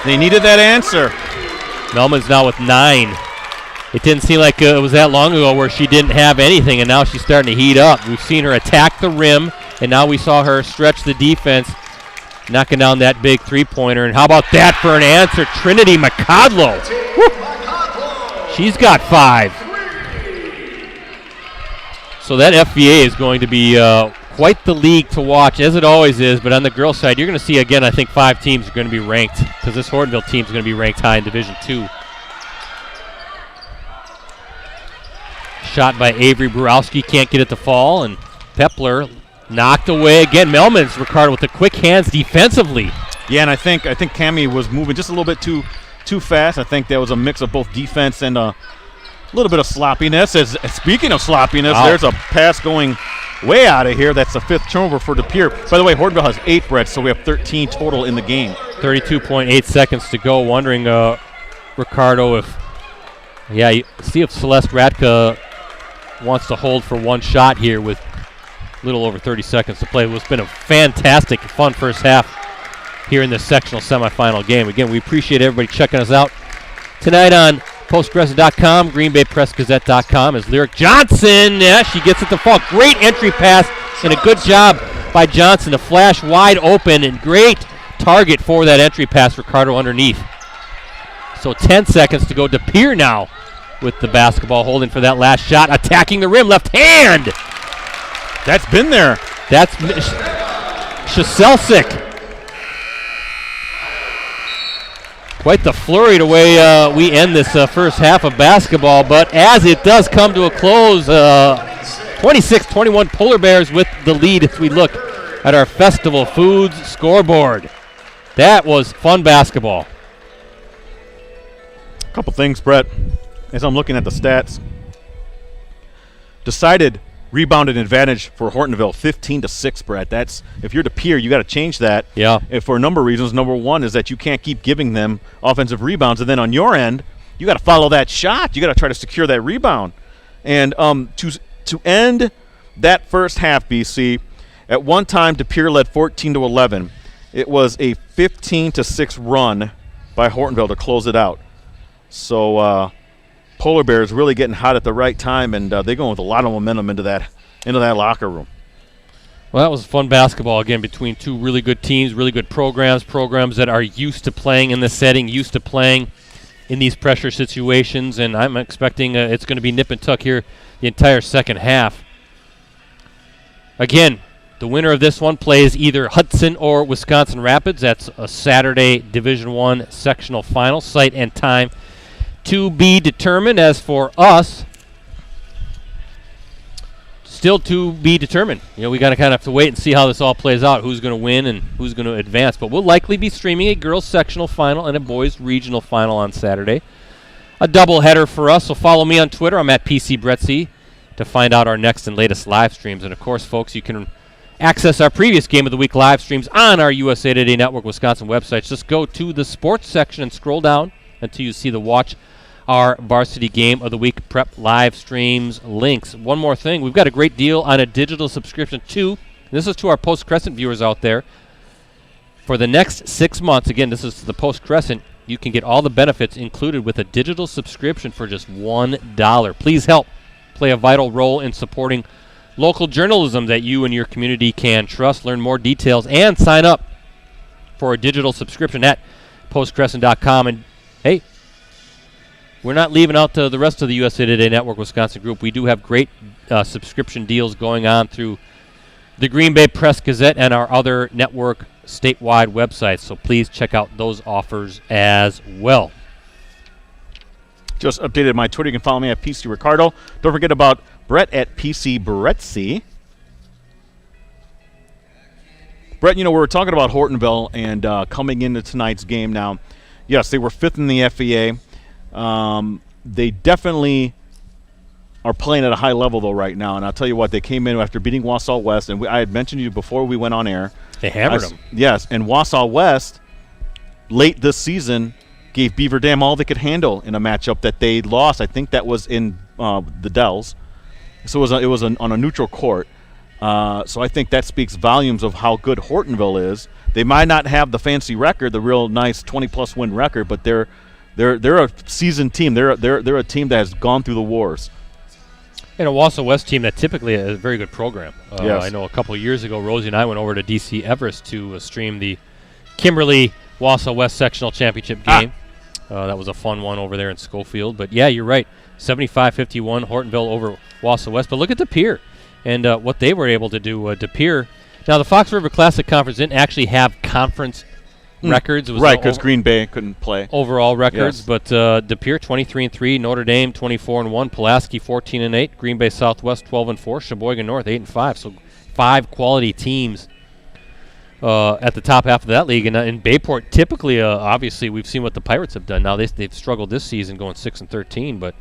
They needed that answer. Melmans now with 9. It didn't seem like it was that long ago where she didn't have anything, and now she's starting to heat up. We've seen her attack the rim, and now we saw her stretch the defense, knocking down that big 3-pointer. And how about that for an answer? Trinity McCodlow. Woo. She's got 5. So that FVA is going to be quite the league to watch, as it always is. But on the girls' side, you're going to see, again, I think 5 teams are going to be ranked, because this Hortonville team is going to be ranked high in Division II. Shot by Avery Borowski, can't get it to fall, and Pepler knocked away again. Melmans, Ricardo, with the quick hands defensively. Yeah, and I think Cami was moving just a little bit too fast. I think there was a mix of both defense and a little bit of sloppiness. Speaking of sloppiness, wow. There's a pass going way out of here. That's the 5th turnover for De Pere. By the way, Hortonville has 8, Brett, so we have 13 total in the game. 32.8 seconds to go. Wondering, Ricardo, if see if Celeste Radka wants to hold for one shot here with a little over 30 seconds to play. It's been a fantastic, fun first half here in this sectional semifinal game. Again, we appreciate everybody checking us out tonight on postgression.com, greenbaypressgazette.com. As Lyric Johnson, yeah, she gets it to fall. Great entry pass and a good job by Johnson to flash wide open, and great target for that entry pass, Ricardo, underneath. So 10 seconds to go. De Pere now with the basketball, holding for that last shot, attacking the rim, left hand. That's been there. That's Shaselsic. Quite the flurry the way we end this first half of basketball, but as it does come to a close, 26-21 Polar Bears with the lead as we look at our Festival Foods scoreboard. That was fun basketball. A couple things, Brett, as I'm looking at the stats. Decided rebounded advantage for Hortonville, 15-6, Brett. That's, if you're De Pere, you got to change that. Yeah. If for a number of reasons. Number one is that you can't keep giving them offensive rebounds, and then on your end, you got to follow that shot. You got to try to secure that rebound. And to end that first half, BC, at one time De Pere led 14-11. It was a 15-6 run by Hortonville to close it out. So Polar Bears really getting hot at the right time, and they're going with a lot of momentum into that locker room. Well, that was fun basketball, again, between two really good teams, really good programs that are used to playing in this setting, used to playing in these pressure situations, and I'm expecting it's going to be nip and tuck here the entire second half. Again, the winner of this one plays either Hudson or Wisconsin Rapids. That's a Saturday Division I sectional final. Site and time to be determined. As for us, still to be determined. We got to kind of have to wait and see how this all plays out, who's going to win and who's going to advance. But we'll likely be streaming a girls sectional final and a boys regional final on Saturday. A doubleheader for us, so follow me on Twitter. I'm at PCBrettsy to find out our next and latest live streams. And, of course, folks, you can access our previous Game of the Week live streams on our USA Today Network Wisconsin websites. Just go to the sports section and scroll down until you see the Watch Our Varsity Game of the Week prep live streams links. One more thing, we've got a great deal on a digital subscription too. This is to our Post Crescent viewers out there. For the next 6 months, again, this is the Post Crescent, you can get all the benefits included with a digital subscription for just $1. Please help play a vital role in supporting local journalism that you and your community can trust. Learn more details and sign up for a digital subscription at postcrescent.com. And hey, we're not leaving out the rest of the USA Today Network Wisconsin group. We do have great subscription deals going on through the Green Bay Press Gazette and our other network statewide websites. So please check out those offers as well. Just updated my Twitter. You can follow me at PC Ricardo. Don't forget about Brett at PCBrettsy. Brett, we were talking about Hortonville and coming into tonight's game now. Yes, they were 5th in the FEA. They definitely are playing at a high level, though, right now. And I'll tell you what, they came in after beating Wausau West. And I had mentioned to you before we went on air. They hammered them. Yes, and Wausau West, late this season, gave Beaver Dam all they could handle in a matchup that they lost. I think that was in the Dells. So it was on a neutral court. So I think that speaks volumes of how good Hortonville is. They might not have the fancy record, the real nice 20-plus win record, but they're a seasoned team. They're a team that has gone through the wars. And a Wausau West team that typically is a very good program. Yes. I know a couple of years ago, Rosie and I went over to DC Everest to stream the Kimberly Wausau West sectional championship game. That was a fun one over there in Schofield. But yeah, you're right. 75-51 Hortonville over Wausau West. But look at De Pere and what they were able to do. De Pere. Now the Fox River Classic Conference didn't actually have conference records. It was right, because Green Bay couldn't play. Overall records, yes. But De Pere 23-3, Notre Dame 24-1, Pulaski 14-8, Green Bay Southwest 12-4, Sheboygan North 8-5. So 5 quality teams at the top half of that league. And in Bayport, typically, obviously, we've seen what the Pirates have done. Now they've struggled this season, going 6-13, but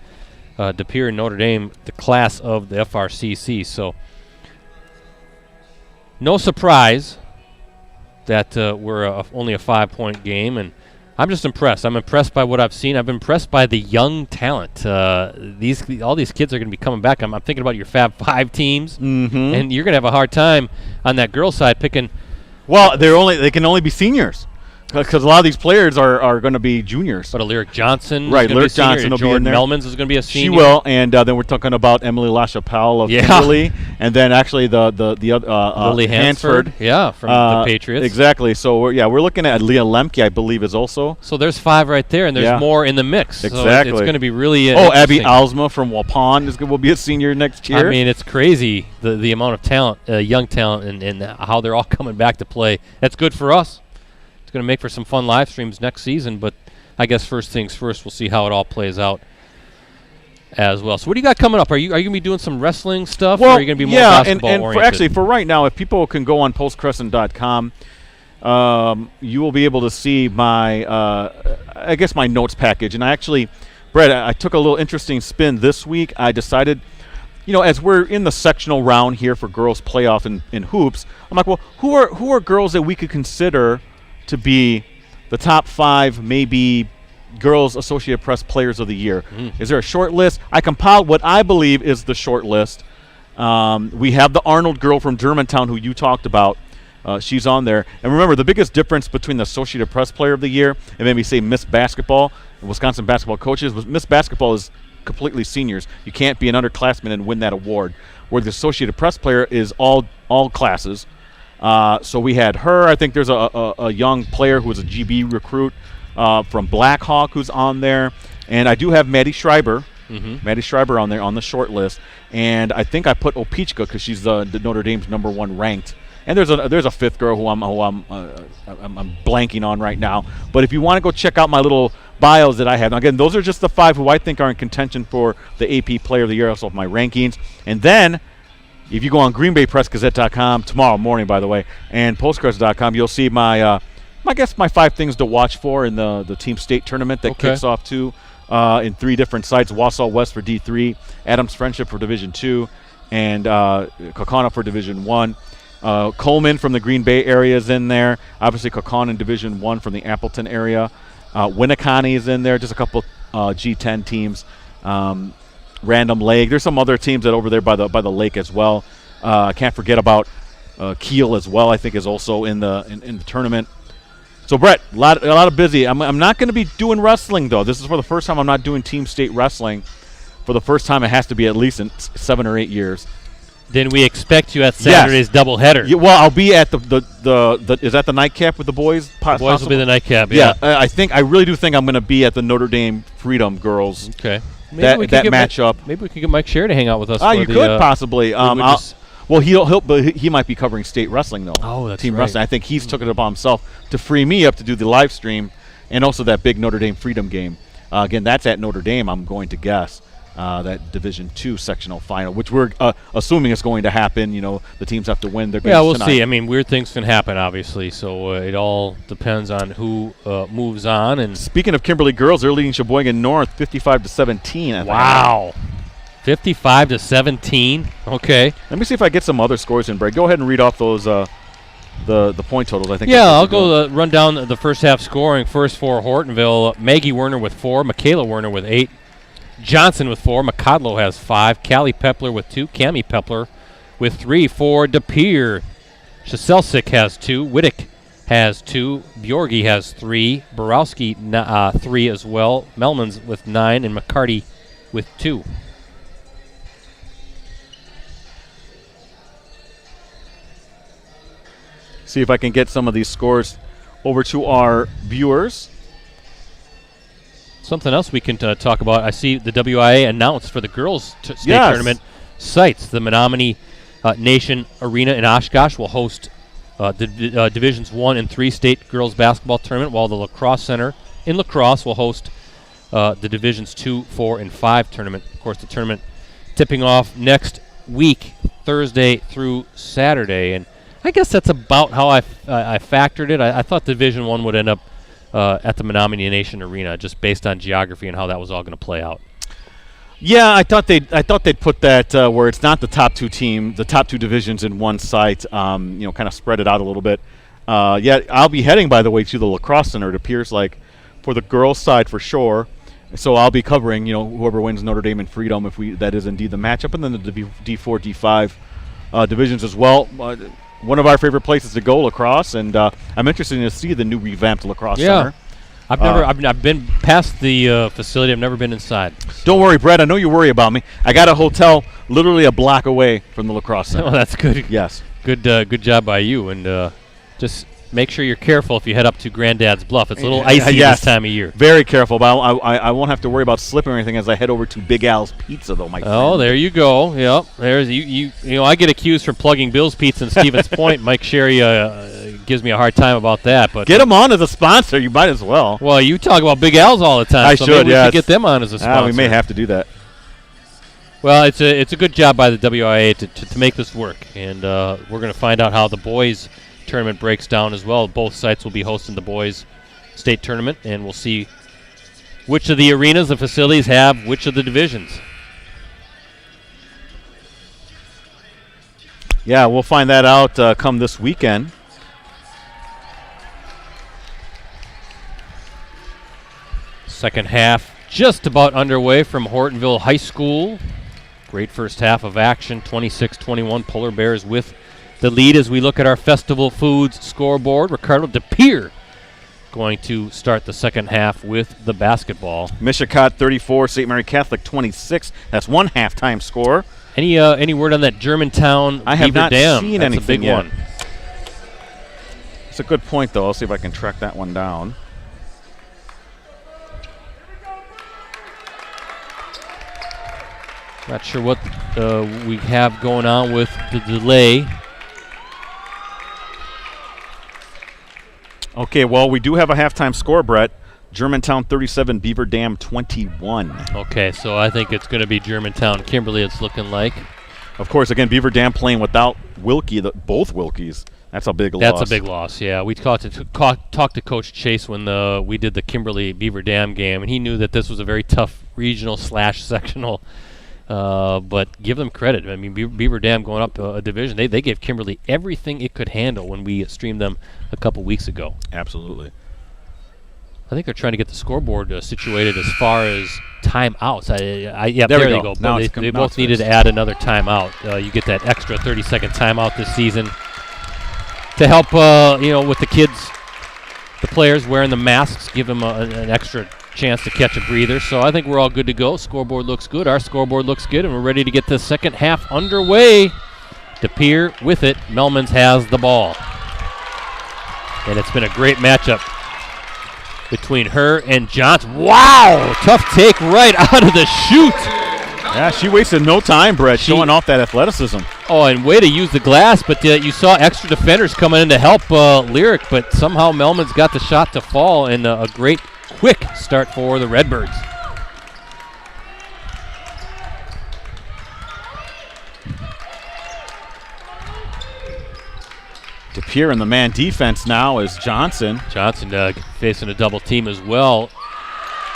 De Pere and Notre Dame, the class of the FRCC. So no surprise that we're only a 5-point game, and I'm just impressed. I'm impressed by what I've seen. I've been impressed by the young talent. All these kids are going to be coming back. I'm thinking about your Fab 5 teams, and you're going to have a hard time on that girls' side picking. Well, they can only be seniors because a lot of these players are going to be juniors. But Lyric Johnson, right? Lyric Johnson will be in there. Melmans is going to be a senior. She will, and then we're talking about Emily LaChapelle of Kimberly, and then actually the Lily Hansford, from the Patriots. Exactly. So we're looking at Leah Lemke, I believe, is also. So there's 5 right there, and there's more in the mix. Exactly. So it's going to be really. Abby Alsma from Waupun will be a senior next year. I mean, it's crazy the amount of talent, young talent, and how they're all coming back to play. That's good for us. It's going to make for some fun live streams next season, but I guess first things first, we'll see how it all plays out as well. So what do you got coming up? Are you going to be doing some wrestling stuff, or are you going to be more basketball oriented? And for right now, if people can go on postcrescent.com, you will be able to see my my notes package. And Brett, I took a little interesting spin this week. I decided, as we're in the sectional round here for girls playoff in hoops, I'm like, well, who are girls that we could consider to be the top 5, maybe Girls Associated Press Players of the Year? Is there a short list? I compiled what I believe is the short list. We have the Arnold girl from Germantown who you talked about. She's on there. And remember, the biggest difference between the Associated Press Player of the Year and maybe say Miss Basketball and Wisconsin basketball coaches was Miss Basketball is completely seniors. You can't be an underclassman and win that award. Where the Associated Press player is all classes. So we had her. I think there's a young player who was a GB recruit from Blackhawk who's on there. And I do have Maddie Schreiber. Maddie Schreiber on there on the short list. And I think I put Opichka because she's the Notre Dame's #1 ranked. And there's a fifth girl who I'm blanking on right now. But if you want to go check out my little bios that I have, now again, those are just the 5 who I think are in contention for the AP Player of the Year, also of my rankings. And then if you go on GreenBayPressGazette.com tomorrow morning, by the way, and Postcards.com, you'll see my 5 things to watch for in the team state tournament that kicks off too in 3 different sites: Wausau West for D3, Adams Friendship for Division 2, and Kaukauna for Division 1. Coleman from the Green Bay area is in there. Obviously, Kaukauna in Division 1 from the Appleton area. Winneconne is in there. Just a couple G10 teams. Random Lake. There's some other teams that over there by the lake as well. I can't forget about Kiel as well. I think is also in the tournament. So Brett, a lot of busy. I'm not going to be doing wrestling though. This is for the first time I'm not doing team state wrestling. For the first time, it has to be at least in 7 or 8 years. Then we expect you at Saturday's doubleheader. Yeah, well, I'll be at the is that the nightcap with the boys? The boys will be the nightcap. Yeah. I really do think I'm going to be at the Notre Dame Freedom girls. Okay. That matchup. Maybe we could get Mike Scher to hang out with us. You could possibly. Well, he might be covering state wrestling though. Oh, that's team right. wrestling. I think he's took it upon himself to free me up to do the live stream, and also that big Notre Dame Freedom game. Again, that's at Notre Dame. I'm going to guess. That Division 2 sectional final, which we're assuming is going to happen. You know, the teams have to win their games we'll tonight. see. I mean, weird things can happen, obviously, so it all depends on who moves on. And speaking of Kimberly girls, they're leading Sheboygan North 55-17. Wow. 55-17. Okay. Let me see if I get some other scores in break. Go ahead and read off those the point totals. I think. Yeah, I'll go run down the first half scoring. First for Hortonville, Maggie Werner with 4, Michaela Werner with 8. Johnson with 4. McCodlow has 5. Callie Pepler with 2. Cami Pepler with 3 for De Pere. Shaselsick has 2. Wittick has 2. Bjorgi has 3. Borowski 3 as well. Melmans with 9. And McCarty with 2. See if I can get some of these scores over to our viewers. Something else we can talk about. I see the WIAA announced for the girls' state tournament sites. The Menominee Nation Arena in Oshkosh will host the Divisions 1 and 3 state girls basketball tournament, while the Lacrosse Center in La Crosse will host the Divisions 2, 4, and 5 tournament. Of course, the tournament tipping off next week, Thursday through Saturday. And I guess that's about how I factored it. I thought Division 1 would end up at the Menominee Nation Arena, just based on geography and how that was all going to play out. Yeah, I thought they'd put that where it's not the top 2 divisions in one site. Kind of spread it out a little bit. I'll be heading, by the way, to the Lacrosse Center. It appears like for the girls' side for sure. So I'll be covering, whoever wins Notre Dame and Freedom, if that is indeed the matchup, and then the D4, D5 divisions as well. One of our favorite places to go, Lacrosse, and I'm interested to see the new revamped Lacrosse Center. I've been past the facility. I've never been inside. Don't worry, Brett. I know you worry about me. I got a hotel literally a block away from the Lacrosse Center. Oh, that's good. Yes. Good job by you. And just make sure you're careful if you head up to Granddad's Bluff. It's a little icy this time of year. Very careful, but I won't have to worry about slipping or anything as I head over to Big Al's Pizza, though, my friend. Oh, there you go. Yep. There's you. I get accused for plugging Bill's Pizza in Stevens Point. Mike Sherry gives me a hard time about that. But get him on as a sponsor. You might as well. Well, you talk about Big Al's all the time. I so should. Maybe we should get them on as a sponsor. We may have to do that. Well, it's a good job by the WIAA to make this work, and we're going to find out how the boys' tournament breaks down as well. Both sites will be hosting the boys' state tournament, and we'll see which of the arenas, the facilities, have which of the divisions. Yeah, we'll find that out come this weekend. Second half just about underway from Hortonville High School. Great first half of action, 26-21. Polar Bears with the lead as we look at our Festival Foods scoreboard. Ricardo De Pere going to start the second half with the basketball. Mishicot 34, St. Mary Catholic 26. That's one halftime score. Any word on that Germantown I have Beaver not Dam? seen That's anything a big yet. one. It's a good point, though. I'll see if I can track that one down. Not sure what we have going on with the delay. Okay, well, we do have a halftime score, Brett. Germantown 37, Beaver Dam 21. Okay, so I think it's going to be Germantown Kimberly, it's looking like. Of course, again, Beaver Dam playing without Wilkie, both Wilkies. That's a big loss. That's a big loss, yeah. We talked to Coach Chase when we did the Kimberly Beaver Dam game, and he knew that this was a very tough regional/sectional. But give them credit. I mean, Beaver Dam going up a division, they gave Kimberly everything it could handle when we streamed them a couple weeks ago. Absolutely. I think they're trying to get the scoreboard situated as far as timeouts. There they go. Now They both needed to add another timeout. You get that extra 30-second timeout this season to help, with the kids, the players wearing the masks, give them an extra chance to catch a breather. So I think we're all good to go. Scoreboard looks good. Our scoreboard looks good, and we're ready to get the second half underway. De Pere with it. Melmans has the ball. And it's been a great matchup between her and Johnson. Wow! Tough take right out of the chute. Yeah, she wasted no time, Brett, showing off that athleticism. Oh, and way to use the glass, but you saw extra defenders coming in to help Lyric, but somehow Melman's got the shot to fall, and a great quick start for the Redbirds. De Pere in the man defense now is Johnson. Johnson facing a double team as well.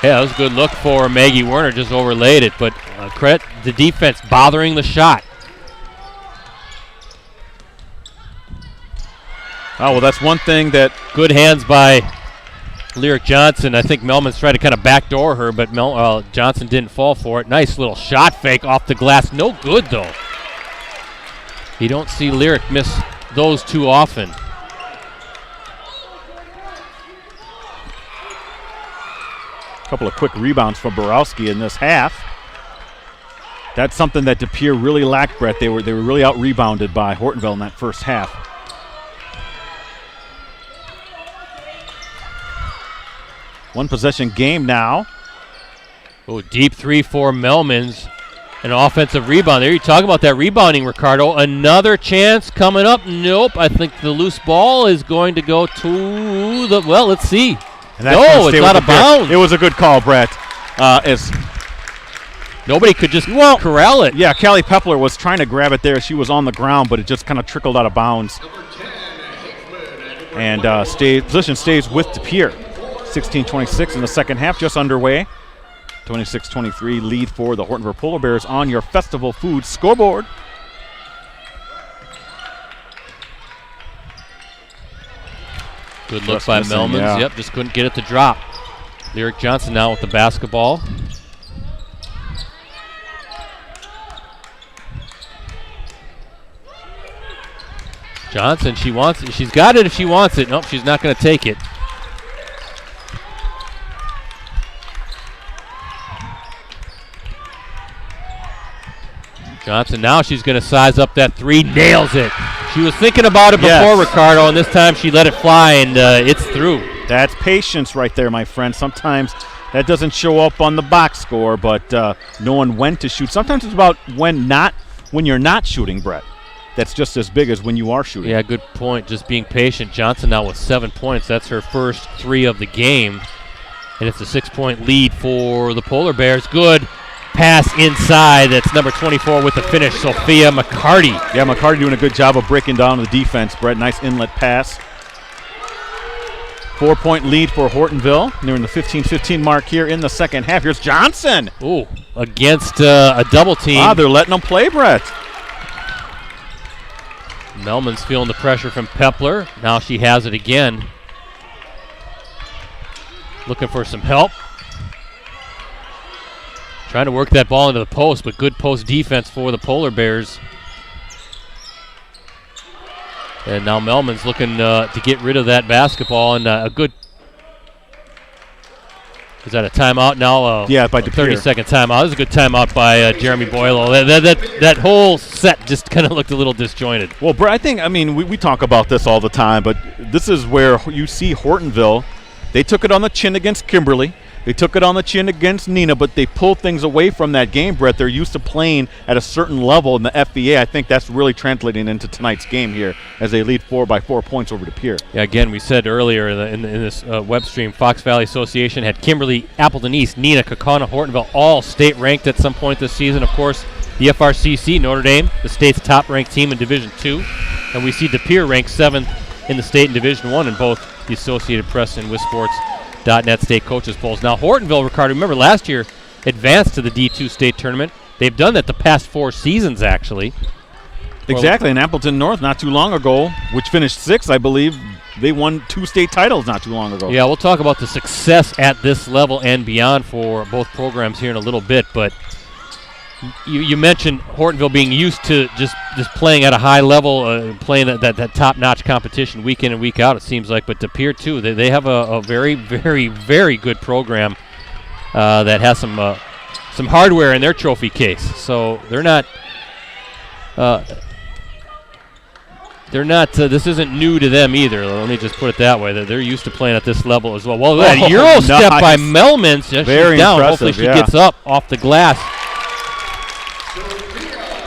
Yeah, that was a good look for Maggie Werner, just overlaid it, but credit the defense bothering the shot. Oh, well, that's one thing that... Good hands by Lyric Johnson. I think Melman's tried to kind of backdoor her, but Johnson didn't fall for it. Nice little shot fake off the glass. No good, though. You don't see Lyric miss those too often. A couple of quick rebounds from Borowski in this half. That's something that De Pere really lacked, Brett. They were really out-rebounded by Hortonville in that first half. One possession game now. Oh, deep three for Melmans. An offensive rebound. There, you talking about that rebounding, Ricardo. Another chance coming up. Nope. I think the loose ball is going to go to the. Well, let's see. No, it's out of bounds. It was a good call, Brett. As nobody could just corral it. Yeah, Callie Pepler was trying to grab it there. She was on the ground, but it just kind of trickled out of bounds. And position stays with De Pere. 16-26 in the second half, just underway. 26-23 lead for the Hortonville Polar Bears on your Festival Foods scoreboard. Good look by Melmans. Yeah. Yep, just couldn't get it to drop. Lyric Johnson now with the basketball. Johnson, she's got it if she wants it. Nope, she's not going to take it. Johnson, now she's going to size up that three, nails it. She was thinking about it before, Ricardo, and this time she let it fly, and it's through. That's patience right there, my friend. Sometimes that doesn't show up on the box score, but knowing when to shoot. Sometimes it's about when you're not shooting, Brett. That's just as big as when you are shooting. Yeah, good point. Just being patient. Johnson now with 7 points. That's her first 3 of the game, and it's a 6-point lead for the Polar Bears. Good pass inside. That's number 24 with the finish, Sophia McCarty. Yeah, McCarty doing a good job of breaking down the defense, Brett. Nice inlet pass. 4-point lead for Hortonville. Nearing the 15-15 mark here in the second half. Here's Johnson. Ooh, against a double team. Ah, they're letting them play, Brett. Melman's feeling the pressure from Pepler. Now she has it again. Looking for some help. Trying to work that ball into the post, but good post defense for the Polar Bears. And now Melman's looking to get rid of that basketball, and a good Is that a timeout now? Yeah, by De Pere. 30-second timeout. That was a good timeout by Jeremy Boyle. That whole set just kind of looked a little disjointed. Well, Brett, we talk about this all the time, but this is where you see Hortonville. They took it on the chin against Kimberly. They took it on the chin against Nina, but they pulled things away from that game, Brett. They're used to playing at a certain level in the FVA. I think that's really translating into tonight's game here as they lead 4 by 4 points over De Pere. Yeah, again, we said earlier in this web stream, Fox Valley Association had Kimberly, Appleton East, Nina, Kaukauna, Hortonville all state ranked at some point this season. Of course, the FRCC, Notre Dame, the state's top-ranked team in Division II. And we see De Pere ranked 7th in the state in Division I in both the Associated Press and WisSports.net state coaches polls. Now, Hortonville, Ricardo, remember last year advanced to the D2 state tournament. They've done that the past 4 seasons, actually. Exactly, and Appleton North not too long ago, which finished 6th, I believe, they won 2 state titles not too long ago. Yeah, we'll talk about the success at this level and beyond for both programs here in a little bit, but you mentioned Hortonville being used to just playing at a high level, playing that top-notch competition week in and week out, it seems like. But De Pere, too, they have a very, very, very good program that has some hardware in their trophy case. So they're not this isn't new to them either. Let me just put it that way. They're used to playing at this level as well. Well, that Euro step by Melmans. Yeah, very she's down. impressive. Hopefully she gets up off the glass.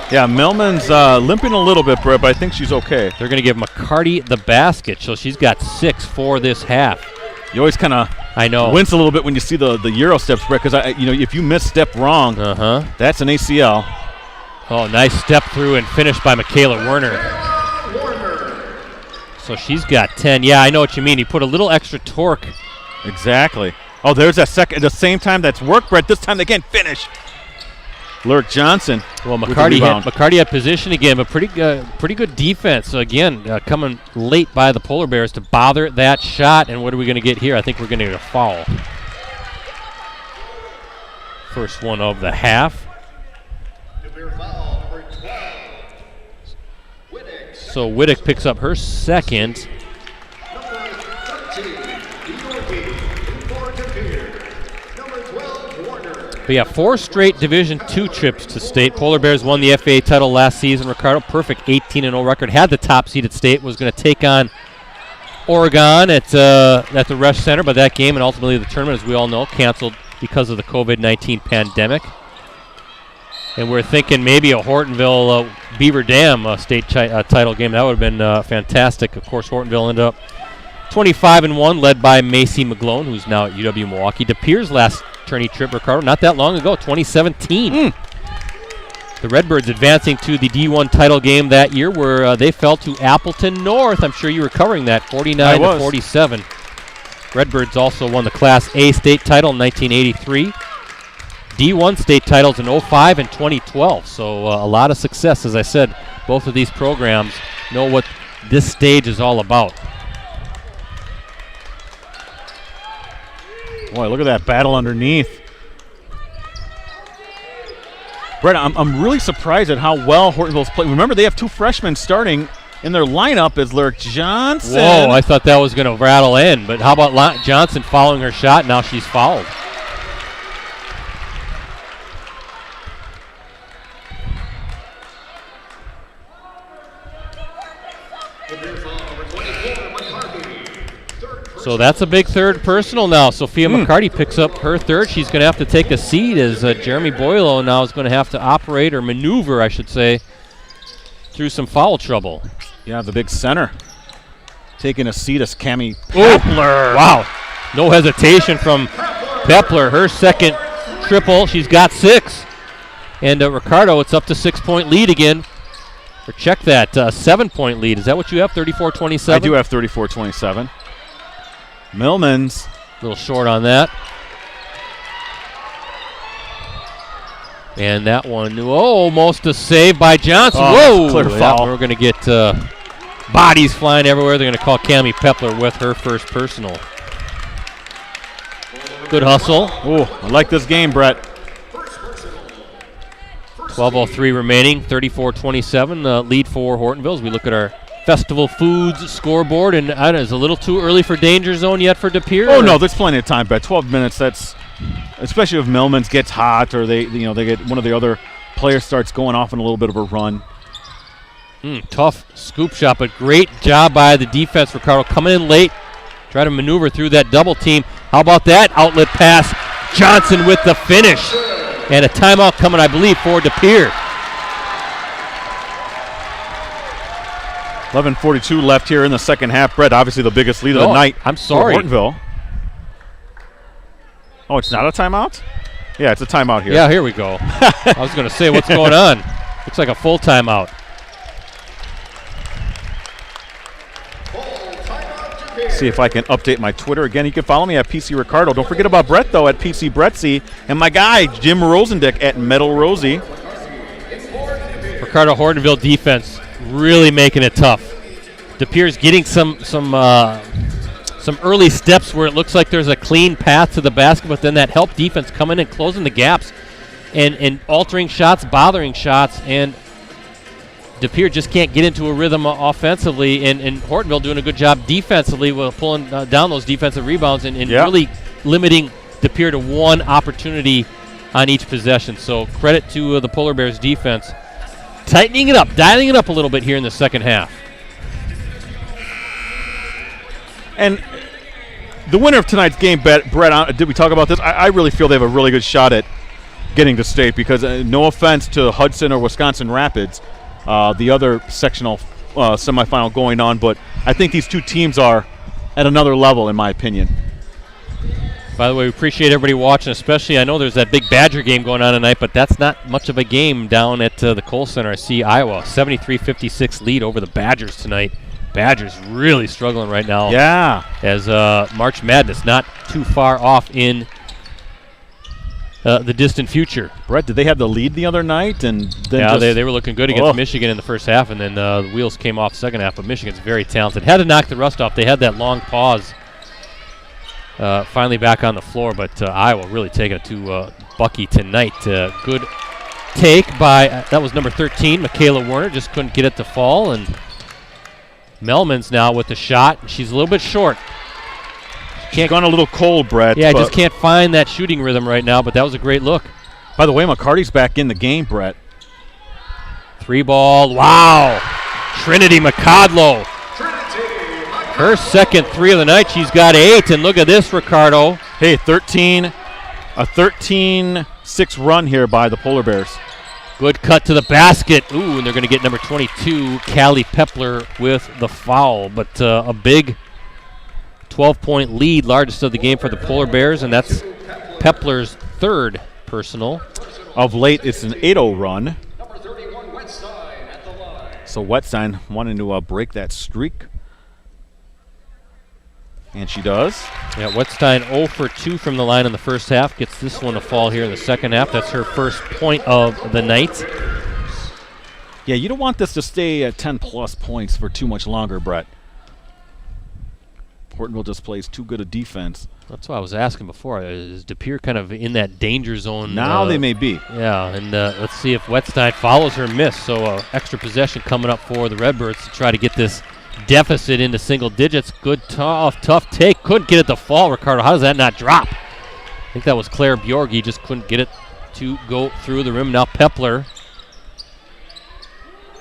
Yeah, Melman's limping a little bit, Brett, but I think she's okay. They're going to give McCarty the basket, so she's got 6 for this half. You always kind of wince a little bit when you see the Euro steps, Brett, because if you misstep wrong, that's an ACL. Oh, nice step through and finish by Michaela Werner. So she's got 10. Yeah, I know what you mean. He put a little extra torque. Exactly. Oh, there's that second. At the same time, that's work, Brett. This time they can't finish. Lurk Johnson. Well, McCarty had position again, but pretty good defense. So again, coming late by the Polar Bears to bother that shot. And what are we going to get here? I think we're going to get a foul. First one of the half. So Whittick picks up her second. But yeah, 4 straight Division II trips to state. Polar Bears won the FAA title last season. Ricardo, perfect 18-0 record. Had the top seed at state. Was going to take on Oregon at the Resch Center, but that game and ultimately the tournament, as we all know, canceled because of the COVID-19 pandemic. And we're thinking maybe a Hortonville Beaver Dam state title game. That would have been fantastic. Of course, Hortonville ended up 25-1, led by Macy McGlone, who's now at UW Milwaukee. De Pere's last tourney trip, Ricardo, not that long ago, 2017. The Redbirds advancing to the D1 title game that year, where they fell to Appleton North. I'm sure you were covering that, 49-47. Redbirds also won the Class A state title in 1983. D1 state titles in 05 and 2012. So a lot of success. As I said, both of these programs know what this stage is all about. Boy, look at that battle underneath. Brett, I'm really surprised at how well Hortonville's playing. Remember, they have 2 freshmen starting in their lineup as Lurk Johnson. Whoa, I thought that was going to rattle in. But how about Johnson following her shot? Now she's fouled. So that's a big third personal now. Sophia McCarty picks up her third. She's going to have to take a seat as Jeremy Boyle now is going to have to operate or maneuver, I should say, through some foul trouble. Yeah, the big center taking a seat as Cammie Pepler. Wow. No hesitation from Pepler. Her second triple. She's got 6. And Ricardo, it's up to 6-point lead again. Or check that, 7-point lead. Is that what you have, 34-27? I do have 34-27. Millman's a little short on that. And that one, almost a save by Johnson. Whoa! Clear foul. We're going to get bodies flying everywhere. They're going to call Cammie Pepler with her first personal. Good hustle. Oh, I like this game, Brett. 12:03 remaining, 34-27, lead for Hortonville as we look at our Festival Foods scoreboard. And it's a little too early for danger zone yet for De Pere. Oh, no, there's plenty of time, Brett. 12 minutes, that's especially if Millman's gets hot or they get one of the other players starts going off on a little bit of a run. Tough scoop shot, but great job by the defense. Ricardo coming in late, try to maneuver through that double team. How about that outlet pass? Johnson with the finish. And a timeout coming, I believe, for De Pere. 11:42 left here in the second half. Brett, obviously the biggest lead of the night. I'm sorry. For Hortonville. Oh, it's not a timeout? Yeah, it's a timeout here. Yeah, here we go. I was going to say, what's going on? Looks like a full timeout. See if I can update my Twitter. Again, you can follow me at PC Ricardo. Don't forget about Brett, though, at PC Brettsy. And my guy, Jim Rosandick, at Metal Rosie. Ricardo, Hortonville defense really making it tough. De Pere's getting some early steps where it looks like there's a clean path to the basket, but then that help defense coming in, closing the gaps, and altering shots, bothering shots, and De Pere just can't get into a rhythm offensively, and Hortonville doing a good job defensively with pulling down those defensive rebounds and really limiting De Pere to one opportunity on each possession. So credit to the Polar Bears defense. Tightening it up, dialing it up a little bit here in the second half. And the winner of tonight's game, Brett, did we talk about this? I really feel they have a really good shot at getting to state because no offense to Hudson or Wisconsin Rapids, the other sectional semifinal going on, but I think these two teams are at another level, in my opinion. By the way, we appreciate everybody watching, especially I know there's that big Badger game going on tonight, but that's not much of a game down at the Kohl Center. I see Iowa, 73-56 lead over the Badgers tonight. Badgers really struggling right now. Yeah. As March Madness not too far off in the distant future. Brett, did they have the lead the other night? And then they were looking good against Michigan in the first half, and then the wheels came off the second half, but Michigan's very talented. Had to knock the rust off. They had that long pause. Finally back on the floor, but Iowa really taking it to Bucky tonight. Good take by, that was number 13, Michaela Werner, just couldn't get it to fall, and Melman's now with the shot. She's a little bit short. She's gone a little cold, Brett. Yeah, I just can't find that shooting rhythm right now, but that was a great look. By the way, McCarty's back in the game, Brett. 3-ball, wow. Trinity McCodlow. Her second three of the night. She's got 8, and look at this, Ricardo. Hey, a 13-6 run here by the Polar Bears. Good cut to the basket. Ooh, and they're going to get number 22, Callie Pepler, with the foul. But a big 12-point lead, largest of the game for the Polar Bears, and that's Pepler's third personal. Of late, it's an 8-0 run. So Wetstein wanting to break that streak. And she does. Yeah, Wetstein 0 for 2 from the line in the first half. Gets this one to fall here in the second half. That's her first point of the night. Yeah, you don't want this to stay at 10-plus points for too much longer, Brett. Hortonville just plays too good a defense. That's what I was asking before. Is De Pere kind of in that danger zone? Now they may be. Yeah, and let's see if Wetstein follows her miss. So extra possession coming up for the Redbirds to try to get this deficit into single digits. Good, tough take. Couldn't get it to fall, Ricardo. How does that not drop? I think that was Claire Bjorgi. Just couldn't get it to go through the rim. Now Pepler.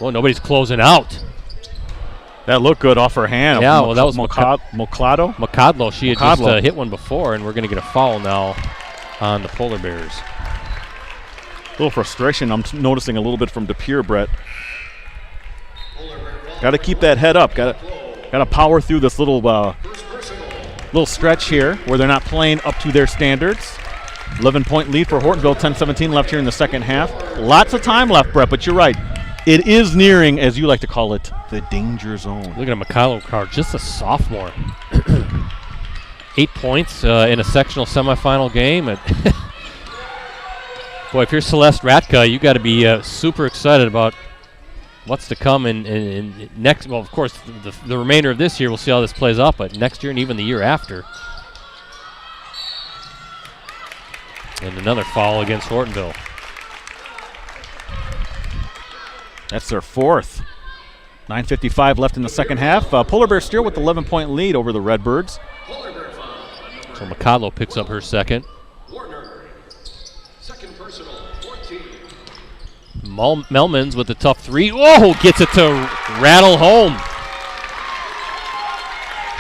Well, nobody's closing out. That looked good off her hand. Yeah, well, that was Mocado. Macodlo. She had just hit one before, and we're going to get a foul now on the Polar Bears. A little frustration I'm noticing a little bit from De Pere, Brett. Got to keep that head up. Got to power through this little stretch here where they're not playing up to their standards. 11-point lead for Hortonville. 10-17 left here in the second half. Lots of time left, Brett, but you're right. It is nearing, as you like to call it, the danger zone. Look at Michaela Werner, just a sophomore. 8 points in a sectional semifinal game. Boy, if you're Celeste Ratka, you got to be super excited about what's to come in next. Well, of course, the remainder of this year, we'll see how this plays out, but next year and even the year after. And another foul against Hortonville. That's their fourth. 9:55 left in the second half. Polar Bears still with the 11-point lead over the Redbirds. So Macodlo picks up her second. Melmans with the tough three. Oh, gets it to rattle home.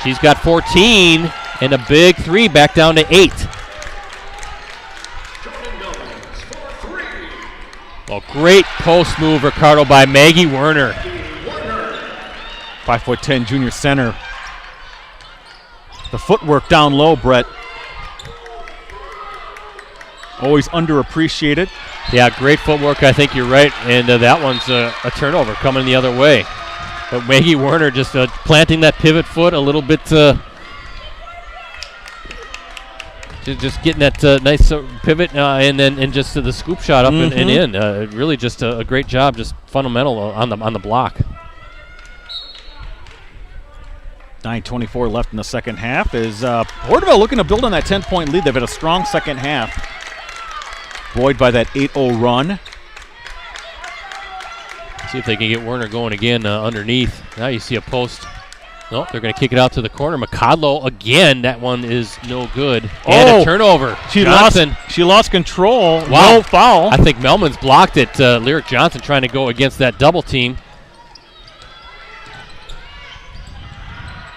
She's got 14 and a big three, back down to 8. Well, great post move, Ricardo, by Maggie Werner. 5'10" junior center. The footwork down low, Brett. Always underappreciated. Yeah, great footwork. I think you're right. And that one's a turnover coming the other way. But Maggie Werner just planting that pivot foot a little bit. Just getting that nice pivot and then just the scoop shot up and in. Really just a great job, just fundamental on the block. 9:24 left in the second half. Is Hortonville looking to build on that 10-point lead? They've had a strong second half. Buoyed by that 8-0 run. See if they can get Werner going again underneath. Now you see a post. Nope, they're going to kick it out to the corner. McCodlow again. That one is no good. And a turnover. She lost control. Wow. No foul. I think Melman's blocked it. Lyric Johnson trying to go against that double team.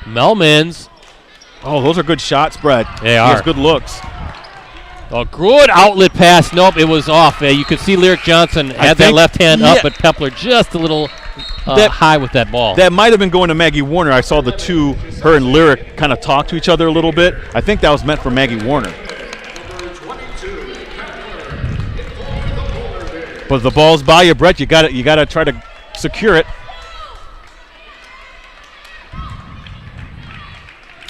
Melman's. Oh, those are good shots, Brett. They are. He has good looks. A good outlet pass. Nope, it was off. You could see Lyric Johnson had that left hand up, but Pepler just a little high with that ball. That might have been going to Maggie Werner. I saw the two, her and Lyric, kind of talk to each other a little bit. I think that was meant for Maggie Werner. But the ball's by you, Brett. You got to try to secure it.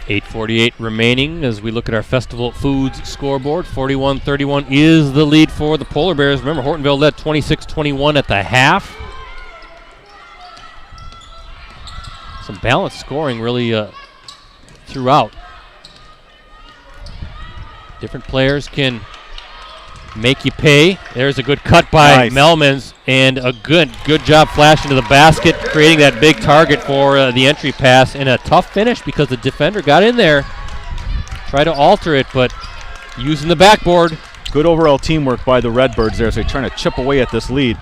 8:48 remaining as we look at our Festival Foods scoreboard. 41-31 is the lead for the Polar Bears. Remember, Hortonville led 26-21 at the half. Some balanced scoring really throughout. Different players can make you pay. There's a good cut by Melmans and a good job flashing to the basket, creating that big target for the entry pass, and a tough finish because the defender got in there, tried to alter it, but using the backboard. Good overall teamwork by the Redbirds there as they're trying to chip away at this lead.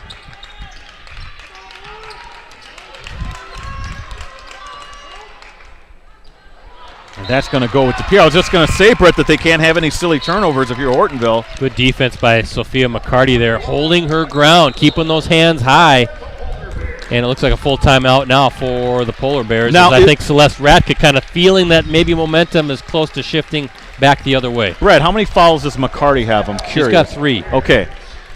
And that's going to go with De Pere. I was just going to say, Brett, that they can't have any silly turnovers if you're Hortonville. Good defense by Sophia McCarty there, holding her ground, keeping those hands high. And it looks like a full timeout now for the Polar Bears. Now, I think Celeste Radke kind of feeling that maybe momentum is close to shifting back the other way. Brett, how many fouls does McCarty have? I'm curious. She's got 3. Okay.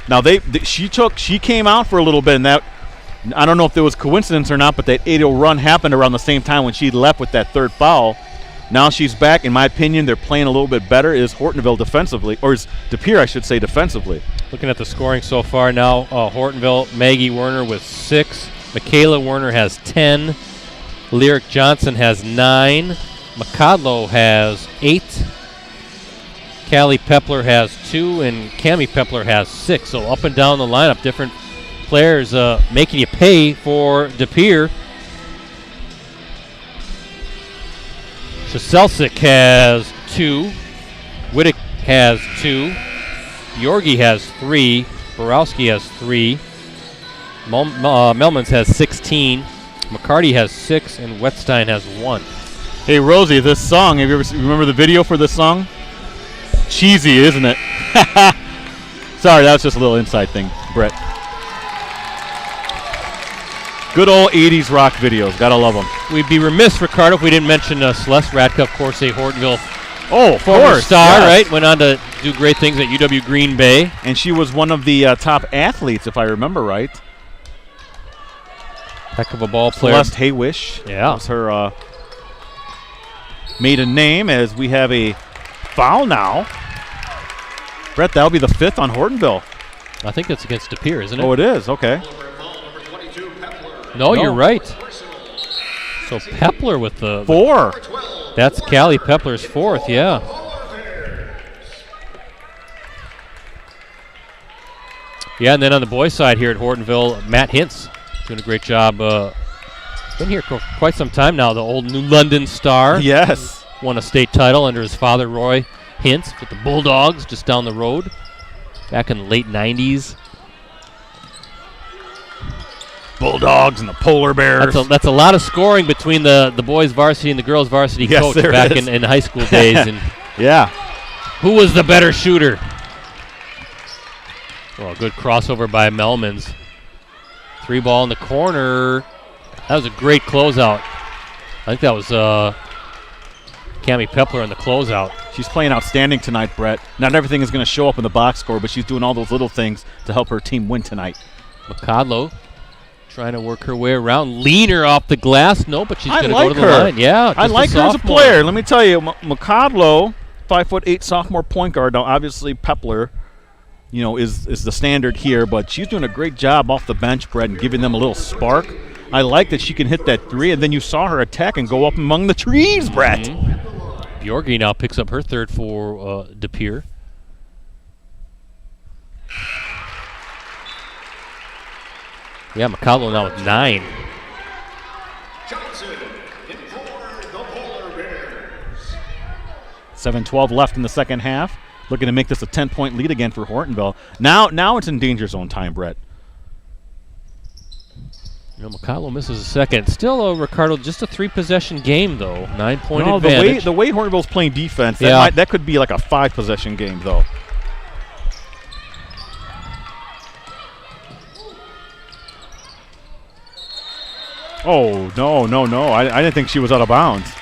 Now she came out for a little bit, and that, I don't know if there was coincidence or not, but that 8-0 run happened around the same time when she left with that third foul. Now she's back. In my opinion, they're playing a little bit better. Is Hortonville defensively, or is De Pere, I should say, defensively? Looking at the scoring so far now, Hortonville, Maggie Werner with 6. Michaela Werner has 10. Lyric Johnson has 9. McCodlow has 8. Callie Pepler has 2, and Cammie Pepler has 6. So up and down the lineup, different players making you pay for De Pere. Shaselsic has 2. Wittick has 2. Yorgi has 3. Borowski has 3. Melmans has 16. McCarty has 6. And Wetstein has 1. Hey, Rosie, this song, have you ever remember the video for this song? Cheesy, isn't it? Sorry, that was just a little inside thing, Brett. Good old 80s rock videos. Gotta love them. We'd be remiss, Ricardo, if we didn't mention Celeste Radke, of course, a Hortonville former star, right? Went on to do great things at UW Green Bay. And she was one of the top athletes, if I remember right. Heck of a ball player. Celeste Haywish. Yeah. That was her maiden name, as we have a foul now. Brett, that'll be the 5th on Hortonville. I think it's against De Pere, isn't it? Oh, it is. Okay. No, you're right. So Pepler with the 4. That's Callie Pepler's 4th, yeah. Yeah, and then on the boys' side here at Hortonville, Matt Hintz doing a great job. Been here for quite some time now, the old New London star. Yes. Won a state title under his father, Roy Hintz, with the Bulldogs just down the road back in the late 90s. Bulldogs and the polar bears. That's a lot of scoring between the boys varsity and the girls varsity coach back in high school days. And yeah. Who was the better shooter? Well, good crossover by Melmans. 3-ball in the corner. That was a great closeout. I think that was Cammie Pepler in the closeout. She's playing outstanding tonight, Brett. Not everything is going to show up in the box score, but she's doing all those little things to help her team win tonight. McCodlow trying to work her way around. Leaner off the glass. No, but she's going to like go to the line. Yeah, I like her as a player. Let me tell you, McCodlow, 5'8" sophomore point guard. Now, obviously, Pepler, is the standard here, but she's doing a great job off the bench, Brett, and giving them a little spark. I like that she can hit that three, and then you saw her attack and go up among the trees, Brett. Bjorgi now picks up her third for De Pere. Yeah, McCallum now with 9. Johnson in for the Polar Bears. 7:12 left in the second half. Looking to make this a 10-point lead again for Hortonville. Now it's in danger zone time, Brett. McCallum misses a second. Still, Ricardo, just a 3-possession game, though. 9-point advantage. The way Hortonville's playing defense, that could be like a 5-possession game, though. Oh, no. I didn't think she was out of bounds.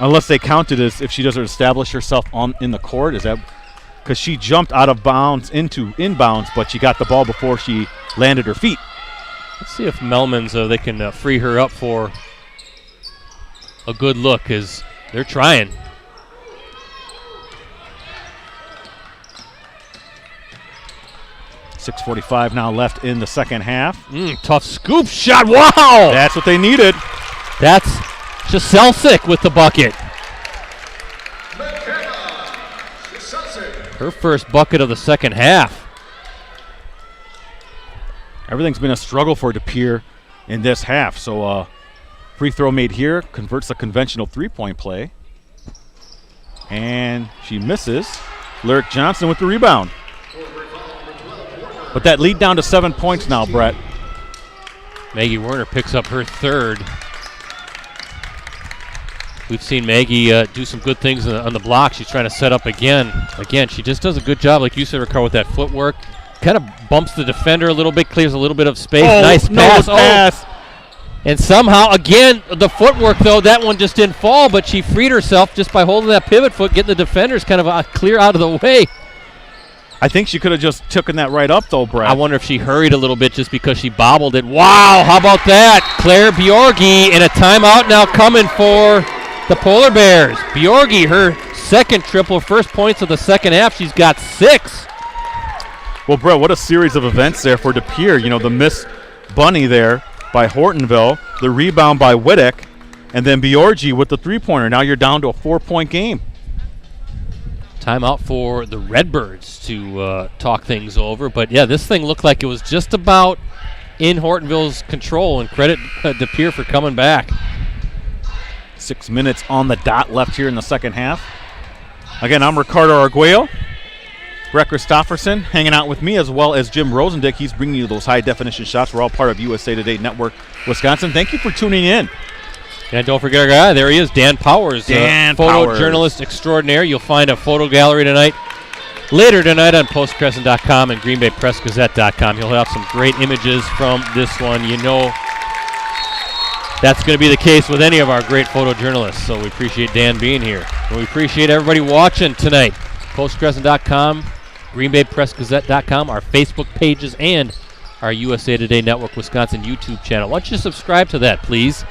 Unless they count it as if she doesn't establish herself in the court. Is that because she jumped out of bounds into inbounds, but she got the ball before she landed her feet. Let's see if Melmans, they can free her up for a good look, as they're trying. .6:45 now left in the second half. Tough scoop shot. Wow! That's what they needed. That's Jaselsic with the bucket. Her first bucket of the second half. Everything's been a struggle for De Pere in this half. So free throw made here, converts the conventional 3-point play. And she misses. Lyric Johnson with the rebound. But that lead down to 7 points now, Brett. Maggie Werner picks up her third. We've seen Maggie do some good things on the block. She's trying to set up again. Again, she just does a good job, like you said, Ricardo, with that footwork. Kind of bumps the defender a little bit, clears a little bit of space. Nice pass. And somehow, again, the footwork, though, that one just didn't fall, but she freed herself just by holding that pivot foot, getting the defenders kind of clear out of the way. I think she could have just taken that right up, though, Brett. I wonder if she hurried a little bit just because she bobbled it. Wow, how about that? Claire Bjorgi, and a timeout now coming for the Polar Bears. Bjorgi, her second triple, first points of the second half. She's got 6. Well, Brett, what a series of events there for De Pere. The miss bunny there by Hortonville, the rebound by Wittick, and then Bjorgi with the 3-pointer. Now you're down to a 4-point game. Timeout for the Redbirds to talk things over. But, yeah, this thing looked like it was just about in Hortonville's control, and credit De Pere for coming back. 6 minutes on the dot left here in the second half. Again, I'm Ricardo Arguello. Brett Christopherson hanging out with me, as well as Jim Rosandick. He's bringing you those high-definition shots. We're all part of USA Today Network Wisconsin. Thank you for tuning in. And don't forget our guy. There he is, Dan Powers. Photojournalist extraordinaire. You'll find a photo gallery tonight, later tonight on postcrescent.com and greenbaypressgazette.com. He'll have some great images from this one. That's going to be the case with any of our great photojournalists, so we appreciate Dan being here. And we appreciate everybody watching tonight. postcrescent.com, greenbaypressgazette.com, our Facebook pages, and our USA Today Network Wisconsin YouTube channel. Why don't you subscribe to that, please?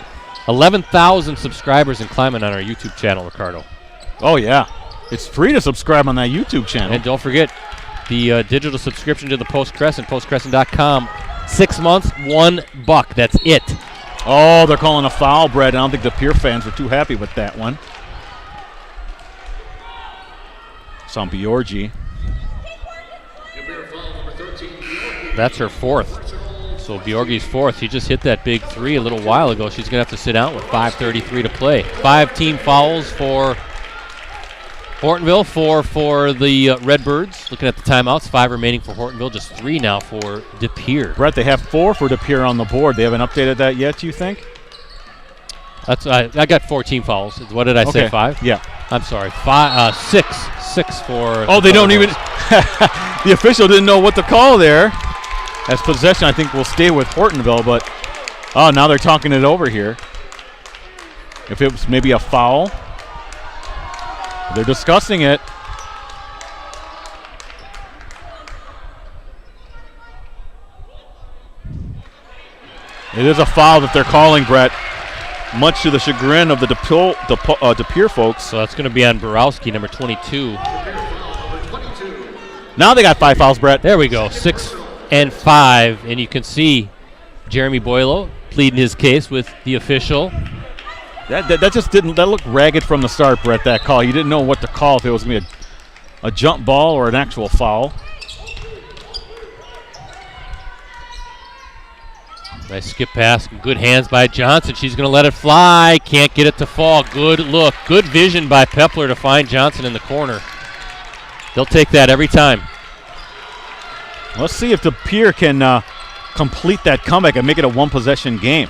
11,000 subscribers and climbing on our YouTube channel, Ricardo. Oh, yeah. It's free to subscribe on that YouTube channel. And don't forget the digital subscription to the Post Crescent, postcrescent.com. 6 months, $1. That's it. Oh, they're calling a foul, Brett. I don't think the Pere fans were too happy with that one. Some Bjorgi. That's her fourth. So Bjorgi's fourth. She just hit that big 3 a little while ago. She's going to have to sit out with 5:33 to play. 5 team fouls for Hortonville, 4 for the Redbirds. Looking at the timeouts, 5 remaining for Hortonville, just 3 now for De Pere. Brett, they have 4 for De Pere on the board. They haven't updated that yet, you think? That's I got 14 fouls. What did I say, 5? Yeah. I'm sorry, 6 for... Oh, they don't even... The official didn't know what to call there. As possession, I think, will stay with Hortonville, but... Oh, now they're talking it over here. If it was maybe a foul. They're discussing it. It is a foul that they're calling, Brett, much to the chagrin of the De Pere folks. So that's going to be on Borowski, number 22. Now they got 5 fouls, Brett. There we go, 6 and 5, and you can see Jeremy Boylo pleading his case with the official. That just didn't. That looked ragged from the start, Brett. That call, you didn't know what to call, if it was going to be a jump ball or an actual foul. Nice skip pass, good hands by Johnson. She's going to let it fly. Can't get it to fall. Good look, good vision by Pepler to find Johnson in the corner. They'll take that every time. Let's see if De Pere can complete that comeback and make it a one-possession game.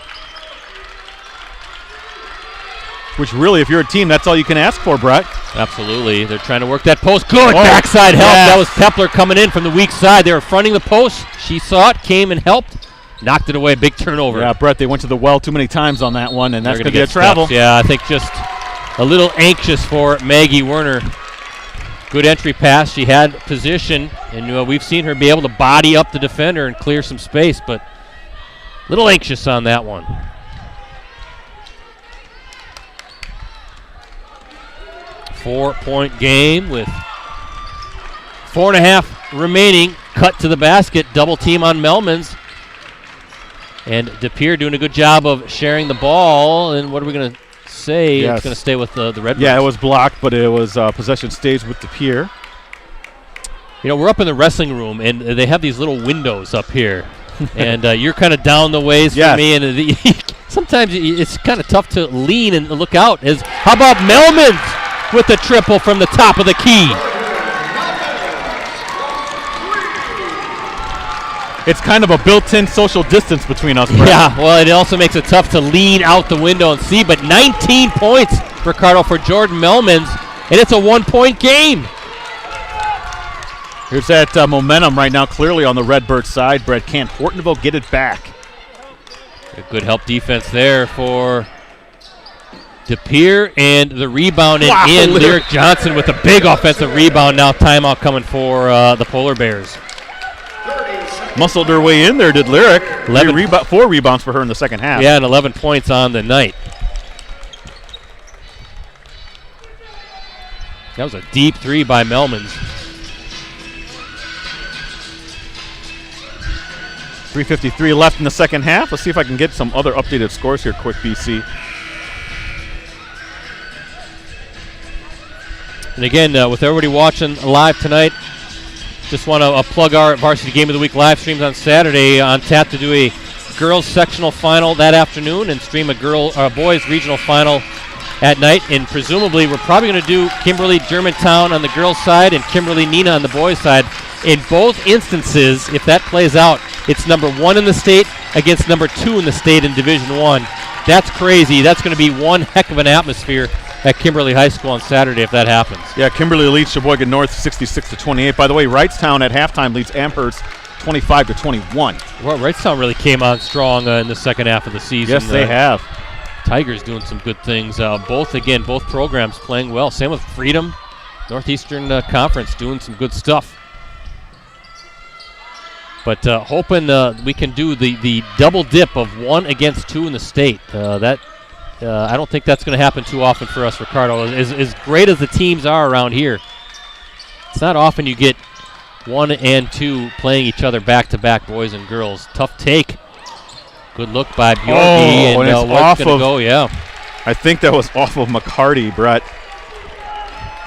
Which really, if you're a team, that's all you can ask for, Brett. Absolutely. They're trying to work that post. Good Oh, backside help. yes. That was Pepler coming in from the weak side. They were fronting the post. She saw it, came and helped. Knocked it away. Big turnover. Yeah, Brett, they went to the well too many times on that one, and that's They're going to gonna get travel. stuffed. Yeah, I think just a little anxious for Maggie Werner. Good entry pass. She had position, and we've seen her be able to body up the defender and clear some space, but a little anxious on that one. Four-point game with 4.5 remaining. Cut to the basket. Double team on Melmans. And De Pere doing a good job of sharing the ball. And what are we going to say? Yes. It's going to stay with the Redbirds. Yeah, it was blocked, but it was possession stays with De Pere. You know, we're up in the wrestling room, and they have these little windows up here. And you're kind of down the ways Yes. from me. And sometimes it's kind of tough to lean and look out. How about Melmans with the triple from the top of the key? It's kind of a built-in social distance between us, Brett. Yeah, well, it also makes it tough to lean out the window and see, but 19 points, Ricardo, for Jordan Melmans, and it's a one-point game. Here's that momentum right now clearly on the Redbird side. Brett, can Hortonville get it back? A good help defense there for De Pere, and the rebound and Wow, in. Lyric Johnson with a big offensive rebound. Now timeout coming for the Polar Bears. Muscled her way in there, did Lyric. 11. 4 rebounds for her in the second half. Yeah, and 11 points on the night. That was a deep three by Melmans. 3:53 left in the second half. Let's see if I can get some other updated scores here quick, BC. And again, with everybody watching live tonight, just want to plug our Varsity Game of the Week live streams on Saturday. On tap to do a girls sectional final that afternoon and stream a boys regional final at night. And presumably we're probably going to do Kimberly Germantown on the girls side and Kimberly Neenah on the boys side. In both instances, if that plays out, it's number 1 in the state against number 2 in the state in Division 1. That's crazy. That's going to be one heck of an atmosphere at Kimberly High School on Saturday if that happens. Yeah, Kimberly leads Sheboygan North 66-28. By the way, Wrightstown at halftime leads Amherst 25-21. Well, Wrightstown really came on strong in the second half of the season. Yes, they have. Tigers doing some good things. Both programs playing well. Same with Freedom, Northeastern Conference doing some good stuff. But hoping we can do the double dip of 1 against 2 in the state. I don't think that's going to happen too often for us, Ricardo. As great as the teams are around here, it's not often you get 1 and 2 playing each other back-to-back, boys and girls. Tough take. Good look by Bjorky. And it's off going to go, yeah. I think that was off of McCarty, Brett.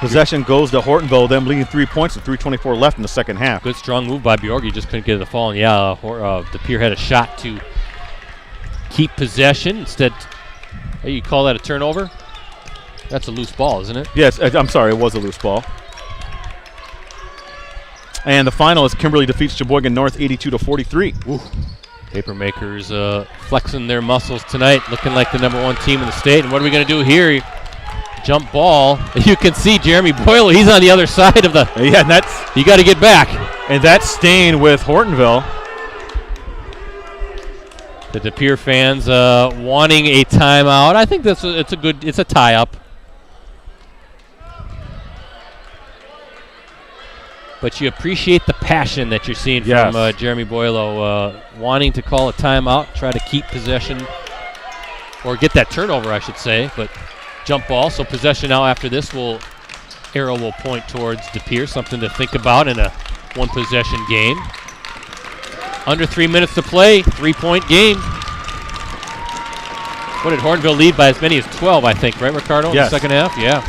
Possession goes to Hortonville, them leading 3 points with 3:24 left in the second half. Good strong move by Bjorky, just couldn't get it to fall. And yeah, De Pere had a shot to keep possession. Instead, you call that a turnover? That's a loose ball, isn't it? Yes, I'm sorry, it was a loose ball. And the final is Kimberly defeats Sheboygan North 82-43. Ooh. Papermakers flexing their muscles tonight, looking like the #1 team in the state. And what are we going to do here? Jump ball. You can see Jeremy Boyle. He's on the other side of the. Yeah, and that's. You got to get back. And that's staying with Hortonville. The De Pere fans wanting a timeout. I think it's a tie-up. But you appreciate the passion that you're seeing from Jeremy Boyle, wanting to call a timeout, try to keep possession, or get that turnover, I should say. But jump ball, so possession now after this arrow will point towards De Pere, something to think about in a one-possession game. Under 3 minutes to play, 3-point game. What did Hortonville lead by as many as 12, I think, right, Ricardo, in the second half? Yeah.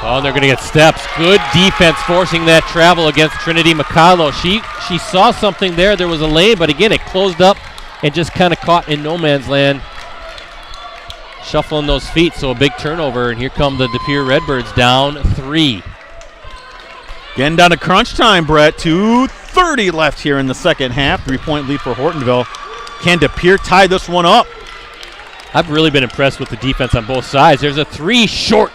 Oh, and they're going to get steps. Good defense forcing that travel against Trinity McCallow. She saw something there. There was a lane, but again, it closed up and just kind of caught in no man's land. Shuffling those feet, so a big turnover, and here come the De Pere Redbirds down 3. Getting down to crunch time, Brett. 2:30 left here in the second half. 3-point lead for Hortonville. Can De Pere tie this one up? I've really been impressed with the defense on both sides. There's a 3 short.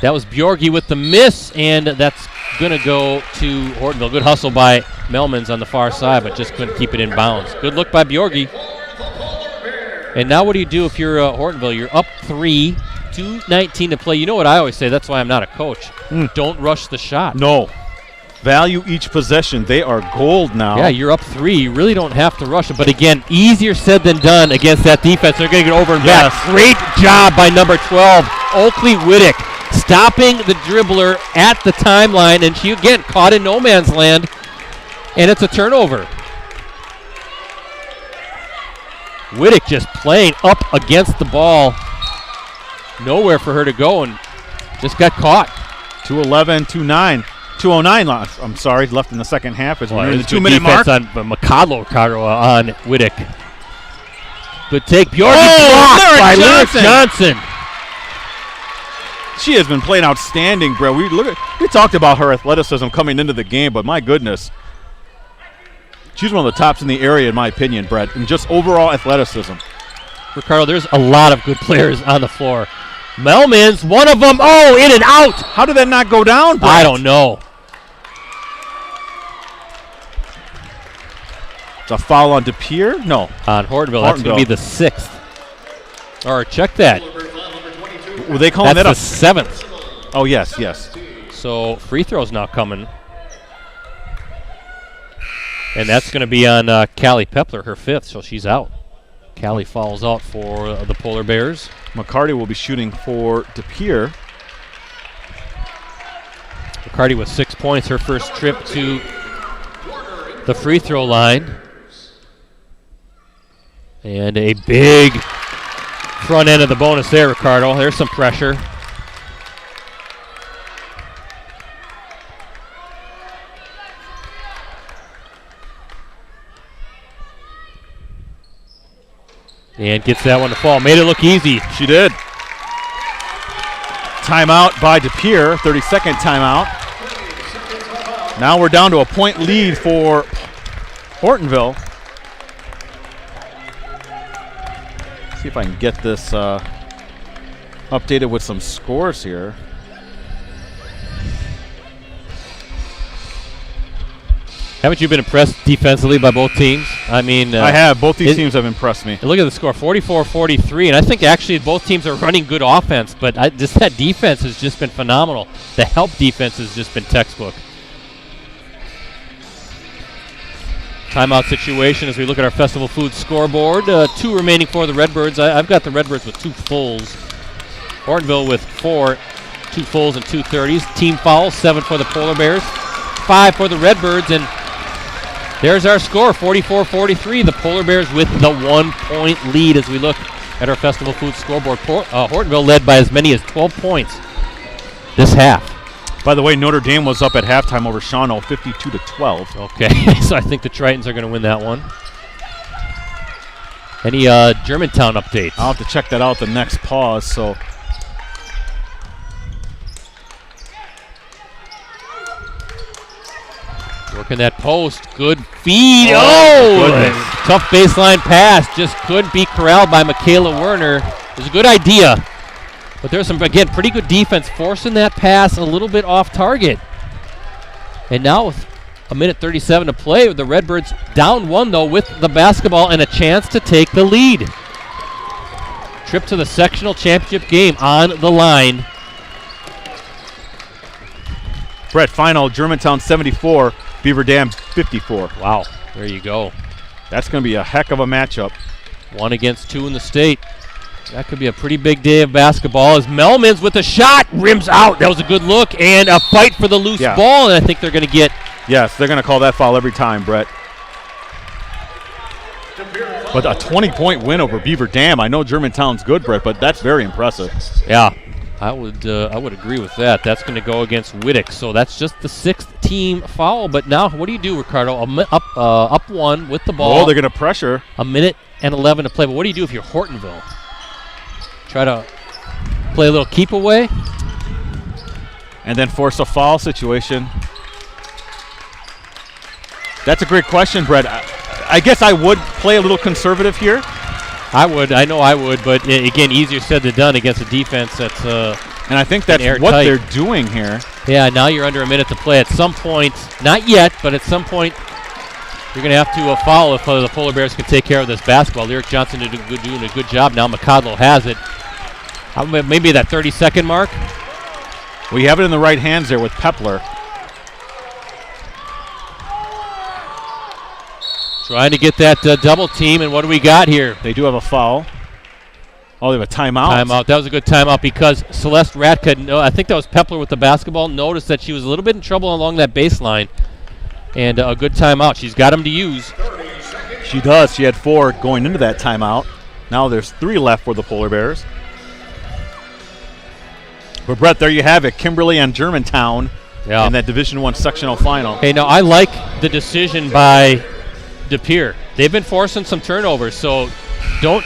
That was Bjorgi with the miss, and that's going to go to Hortonville. Good hustle by Melmans on the far side, but just couldn't keep it in bounds. Good look by Bjorgi. And now what do you do if you're Hortonville? You're up 3, 2:19 to play. You know what I always say, that's why I'm not a coach. Don't rush the shot. No. Value each possession. They are gold now. Yeah, you're up 3. You really don't have to rush it. But again, easier said than done against that defense. They're going to get over and back. Great job by number 12, Oakley Whittick, stopping the dribbler at the timeline. And she, again, caught in no man's land. And it's a turnover. Whittick just playing up against the ball. Nowhere for her to go and just got caught. 2:11, 2:09. 2:09 left. I'm sorry, left in the second half as we're in the 2-minute mark. mark. On Ricardo on Whittick. Good take. Bjork blocked by Lyric Johnson. She has been playing outstanding, bro. We talked about her athleticism coming into the game, but my goodness. She's one of the tops in the area, in my opinion, Brett, and just overall athleticism. Ricardo, there's a lot of good players on the floor. Melmans, one of them, in and out. How did that not go down, Brett? I don't know. It's a foul on De Pere? No. On Hortonville. That's going to be the 6th. Or check that. Were they calling that That's the 7th. Oh, yes. So free throws now coming. And that's going to be on Callie Pepler, her 5th, so she's out. Callie falls out for the Polar Bears. McCarty will be shooting for De Pere. McCarty with 6 points, her first trip to the free throw line. And a big front end of the bonus there, Ricardo. There's some pressure. And gets that one to fall. Made it look easy. She did. Timeout by De Pere, 32nd timeout. Now we're down to a point lead for Hortonville. See if I can get this updated with some scores here. Haven't you been impressed defensively by both teams? I mean, I have. Both these teams have impressed me. Look at the score, 44-43, and I think actually both teams are running good offense, but just that defense has just been phenomenal. The help defense has just been textbook. Timeout situation as we look at our Festival Foods scoreboard. 2 remaining for the Redbirds. I've got the Redbirds with 2 fulls. Hortonville with 4, 2 fulls and 2 30s. Team fouls, 7 for the Polar Bears, 5 for the Redbirds, and there's our score, 44-43. The Polar Bears with the 1-point lead as we look at our Festival Foods scoreboard. Hortonville led by as many as 12 points this half. By the way, Notre Dame was up at halftime over Shawano, 52-12. Okay, so I think the Tritons are going to win that one. Any Germantown updates? I'll have to check that out the next pause. So, working that post. Good feed. Oh! Tough baseline pass. Just couldn't be corralled by Michaela Werner. It was a good idea. But there's some, again, pretty good defense forcing that pass a little bit off target. And now with a minute 37 to play, the Redbirds down 1, though, with the basketball and a chance to take the lead. Trip to the sectional championship game on the line. Brett, final Germantown 74, Beaver Dam 54. Wow, there you go. That's going to be a heck of a matchup. 1 against 2 in the state. That could be a pretty big day of basketball as Melmans with a shot, rims out. That was a good look, and a fight for the loose ball, and I think they're going to get... Yes, they're going to call that foul every time, Brett. But a 20-point win over Beaver Dam. I know Germantown's good, Brett, but that's very impressive. Yeah, I would agree with that. That's going to go against Whittick, so that's just the 6th team foul. But now, what do you do, Ricardo? Up 1 with the ball. Oh, they're going to pressure. A minute and 11 to play. But what do you do if you're Hortonville? Try to play a little keep away? And then force a foul situation. That's a great question, Brett. I guess I would play a little conservative here. I would. I know I would. But, again, easier said than done against a defense that's and I think that's what they're doing here. Yeah, now you're under a minute to play. At some point, not yet, but at some point, you're going to have to foul if the Polar Bears can take care of this basketball. Lyric Johnson doing a good job. Now McCodlow has it. Maybe that 30-second mark. We have it in the right hands there with Pepler. Trying to get that double team, and what do we got here? They do have a foul. Oh, they have a timeout. Timeout. That was a good timeout because Celeste Radka, I think that was Pepler with the basketball, noticed that she was a little bit in trouble along that baseline. And a good timeout. She's got them to use. She does. She had 4 going into that timeout. Now there's 3 left for the Polar Bears. But, Brett, there you have it. Kimberly and Germantown in that Division I sectional final. Hey, now I like the decision by De Pere. They've been forcing some turnovers, so don't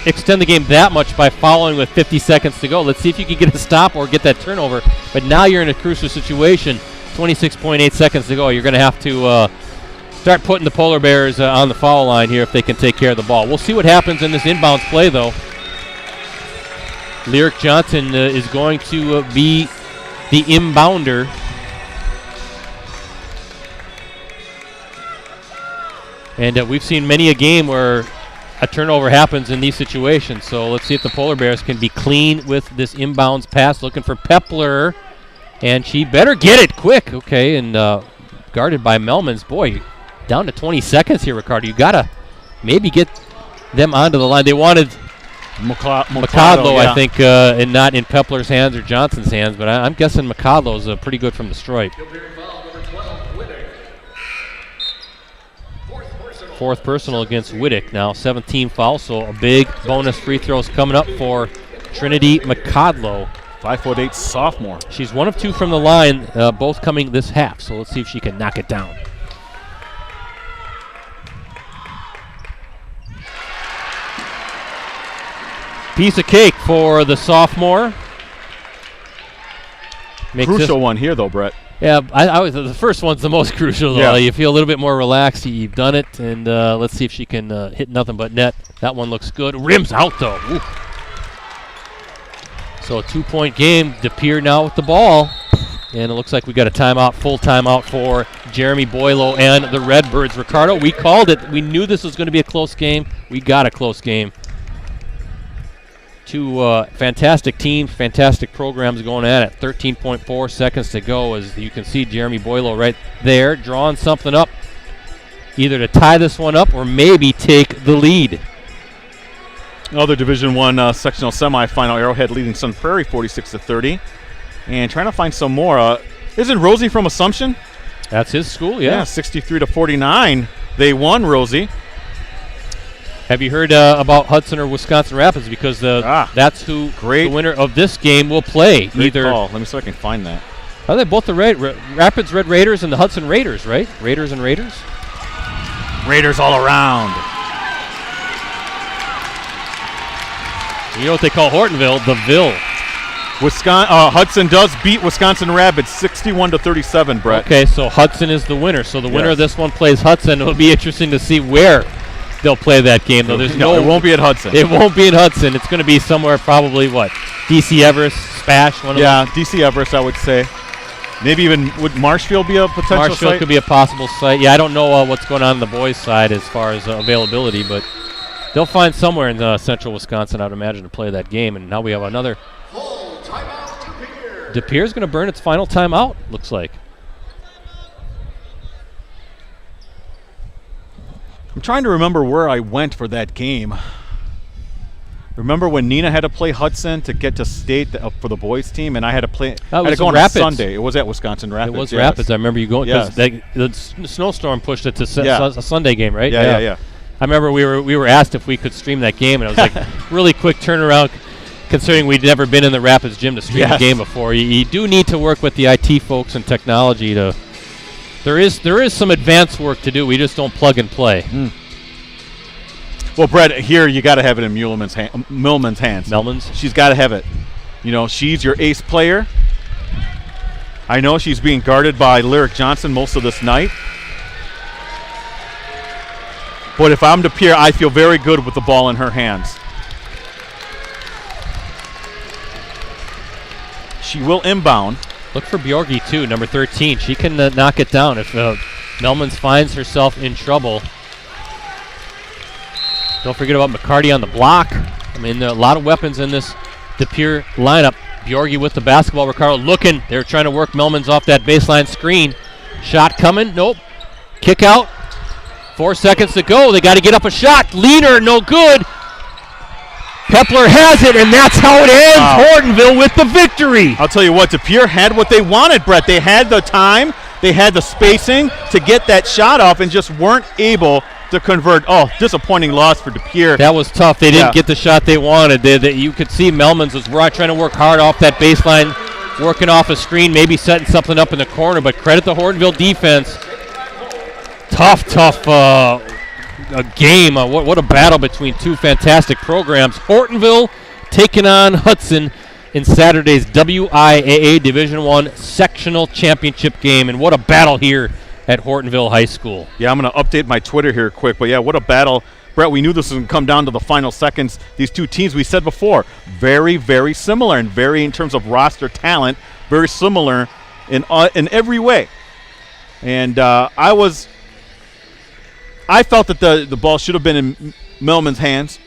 extend the game that much by following with 50 seconds to go. Let's see if you can get a stop or get that turnover. But now you're in a crucial situation. 26.8 seconds to go. You're going to have to start putting the Polar Bears on the foul line here if they can take care of the ball. We'll see what happens in this inbounds play, though. Lyric Johnson is going to be the inbounder. And we've seen many a game where a turnover happens in these situations. So let's see if the Polar Bears can be clean with this inbounds pass. Looking for Pepler. And she better get it quick. Okay, and guarded by Melmans. Boy, down to 20 seconds here, Ricardo. You got to maybe get them onto the line. They wanted McCodlow, I think, and not in Pepler's hands or Johnson's hands. But I'm guessing McCodlow's pretty good from the stripe. Fourth personal against Whittick now. 17 fouls, so a big bonus free throws coming up for Trinity McCodlow. 5'8" sophomore. She's 1 of 2 from the line, both coming this half. So let's see if she can knock it down. Piece of cake for the sophomore. Crucial one here, though, Brett. Yeah, I was the first one's the most crucial. Though. Yeah. You feel a little bit more relaxed. You've done it, and let's see if she can hit nothing but net. That one looks good. Rims out, though. Ooh. So a 2-point game. De Pere now with the ball. And it looks like we got a timeout, full timeout for Jeremy Boylo and the Redbirds. Ricardo, we called it. We knew this was going to be a close game. We got a close game. 2 fantastic teams, fantastic programs going at it. 13.4 seconds to go. As you can see, Jeremy Boylo right there drawing something up, either to tie this one up or maybe take the lead. Another Division I sectional semifinal. Arrowhead leading Sun Prairie 46-30. And trying to find some more. Isn't Rosie from Assumption? That's his school, yeah. 63-49. They won, Rosie. Have you heard about Hudson or Wisconsin Rapids? Because that's who the winner of this game will play. Great call. Let me see if I can find that. Are they both the Rapids Red Raiders and the Hudson Raiders, right? Raiders and Raiders? Raiders all around. You know what they call Hortonville? The Ville. Hudson does beat Wisconsin Rapids 61-37, Brett. Okay, so Hudson is the winner. So the winner Yes. of this one plays Hudson. It'll be interesting to see where they'll play that game, though. There's it won't be at Hudson. It won't be in Hudson. It's going to be somewhere probably, D.C. Everest, Spash, one of those. D.C. Everest, I would say. Maybe even, would Marshfield be a potential Marshfield site? could be a possible site. Yeah, I don't know what's going on the boys' side as far as availability, but they'll find somewhere in central Wisconsin, I would imagine, to play that game. And now we have another. Full timeout, De Pere. De Pere's going to burn its final timeout, looks like. I'm trying to remember where I went for that game. Remember when Nina had to play Hudson to get to state for the boys team, and I had to play. I had to go on Rapids. a Sunday. It was at Wisconsin Rapids. It was yes. Rapids. I remember you going because Yes. the snowstorm pushed it to Yeah. a Sunday game, right? Yeah. I remember we were asked if we could stream that game, and I was like, really quick turnaround, considering we'd never been in the Rapids gym to stream Yes. a game before. You do need to work with the IT folks and technology to. There is some advanced work to do. We just don't plug and play. Well, Brett, here you got to have it in Millman's hands. Melman's. She's got to have it. You know, she's your ace player. I know she's being guarded by Lyric Johnson most of this night. But if I'm De Pere, I feel very good with the ball in her hands. She will inbound. Look for Bjorgi, too, number 13. She can knock it down if Melmans finds herself in trouble. Don't forget about McCarty on the block. I mean, there are a lot of weapons in this De Pere lineup. Bjorgi with the basketball. Ricardo looking. They're trying to work Melmans off that baseline screen. Shot coming. Nope. Kick out. 4 seconds to go. They got to get up a shot. Leaner, no good. Pepler has it, and that's how it ends. Wow. Hortonville with the victory. I'll tell you what, De Pere had what they wanted, Brett. They had the time, they had the spacing to get that shot off and just weren't able to convert. Oh, disappointing loss for De Pere. That was tough. They didn't Yeah. get the shot they wanted. You could see Melmans was trying to work hard off that baseline, working off a screen, maybe setting something up in the corner, but credit the Hortonville defense. Tough game. What a battle between two fantastic programs. Hortonville taking on Hudson in Saturday's WIAA Division I sectional championship game, and what a battle here at Hortonville High School. Yeah, I'm going to update my Twitter here quick, but yeah, what a battle. Brett, we knew this was going to come down to the final seconds. These two teams, we said before, very, very similar and very, in terms of roster talent, very similar in every way. And I felt that the ball should have been in Melman's hands.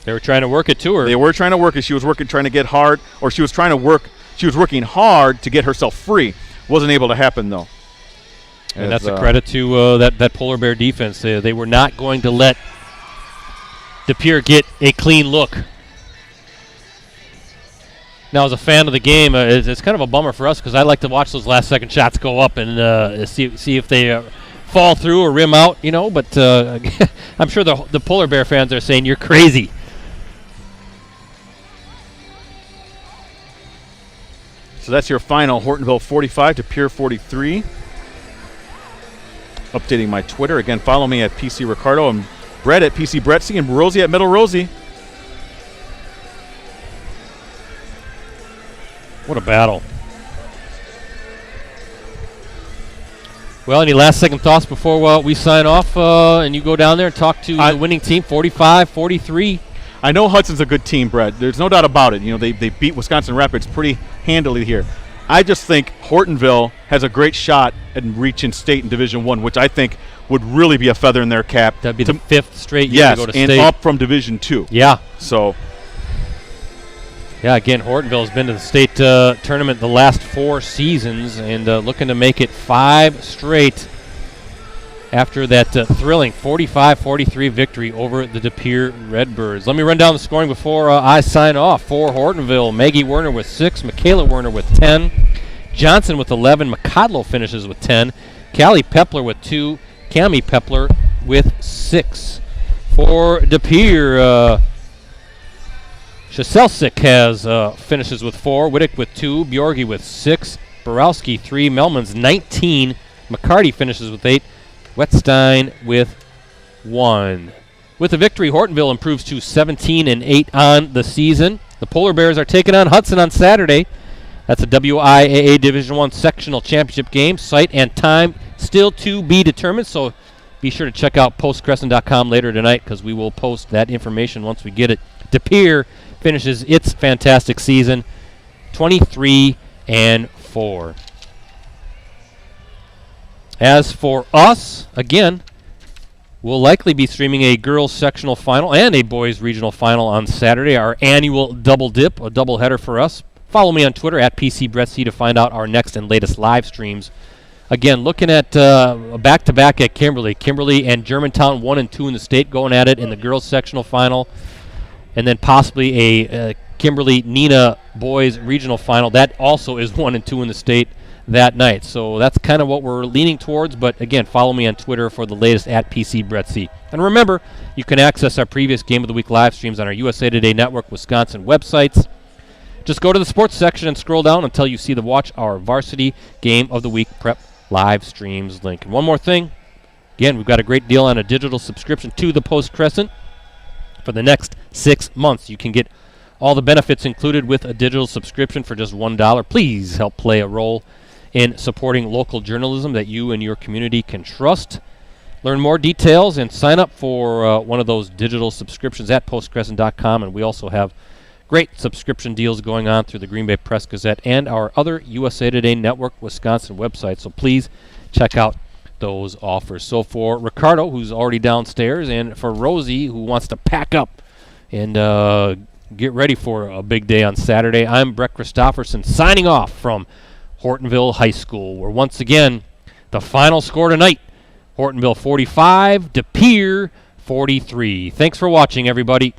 They were trying to work it to her. They were trying to work it. She was trying to get hard, or she was working hard to get herself free. Wasn't able to happen, though. And that's a credit to that Polar Bear defense. They were not going to let De Pere get a clean look. Now, as a fan of the game, it's kind of a bummer for us because I like to watch those last-second shots go up and see if they fall through or rim out, you know. But I'm sure the Polar Bear fans are saying, you're crazy. So that's your final. Hortonville 45 to De Pere 43. Updating my Twitter. Again, follow me at PC Ricardo and Brett at PC Brettsy and Rosie at Middle Rosie. What a battle. Well, any last-second thoughts before we sign off and you go down there and talk to the winning team, 45-43? I know Hudson's a good team, Brett. There's no doubt about it. You know, they beat Wisconsin Rapids pretty handily here. I just think Hortonville has a great shot at reaching state in Division I, which I think would really be a feather in their cap. That'd be the 5th straight year to go to and state. up from Division II. Yeah. So, yeah, again, Hortonville has been to the state tournament the last 4 seasons and looking to make it 5 straight after that thrilling 45-43 victory over the De Pere Redbirds. Let me run down the scoring before I sign off. For Hortonville, Maggie Werner with 6, Michaela Werner with 10, Johnson with 11, McCodlow finishes with 10, Callie Pepler with 2, Cami Pepler with 6. For De Pere, Shaselsik has finishes with 4, Wittick with 2, Bjorgi with 6, Borowski 3, Melman's 19, McCarty finishes with 8, Wettstein with 1. With the victory, Hortonville improves to 17-8 on the season. The Polar Bears are taking on Hudson on Saturday. That's a WIAA Division I sectional championship game. Site and time still to be determined, so be sure to check out postcrescent.com later tonight because we will post that information once we get it. De Pere finishes its fantastic season 23-4. As for us, again, we'll likely be streaming a girls sectional final and a boys regional final on Saturday, our annual double dip, a double header for us. Follow me on Twitter at PCBrettC to find out our next and latest live streams. Again, looking at back-to-back at Kimberly. Kimberly and Germantown 1 and 2 in the state going at it in the girls sectional final, and then possibly a Kimberly-Neenah boys regional final. That also is 1 and 2 in the state that night. So that's kind of what we're leaning towards. But again, follow me on Twitter for the latest at PCBrettC. And remember, you can access our previous Game of the Week live streams on our USA Today Network Wisconsin websites. Just go to the sports section and scroll down until you see the Watch Our Varsity Game of the Week Prep live streams link. And one more thing. Again, we've got a great deal on a digital subscription to the Post Crescent for the next 6 months. You can get all the benefits included with a digital subscription for just $1. Please help play a role in supporting local journalism that you and your community can trust. Learn more details and sign up for one of those digital subscriptions at postcrescent.com. And we also have great subscription deals going on through the Green Bay Press Gazette and our other USA Today Network Wisconsin websites. So please check out those offers. So for Ricardo, who's already downstairs, and for Rosie, who wants to pack up and get ready for a big day on Saturday, I'm Brett Christopherson signing off from Hortonville High School, where once again the final score tonight, Hortonville 45, De Pere 43. Thanks for watching, everybody.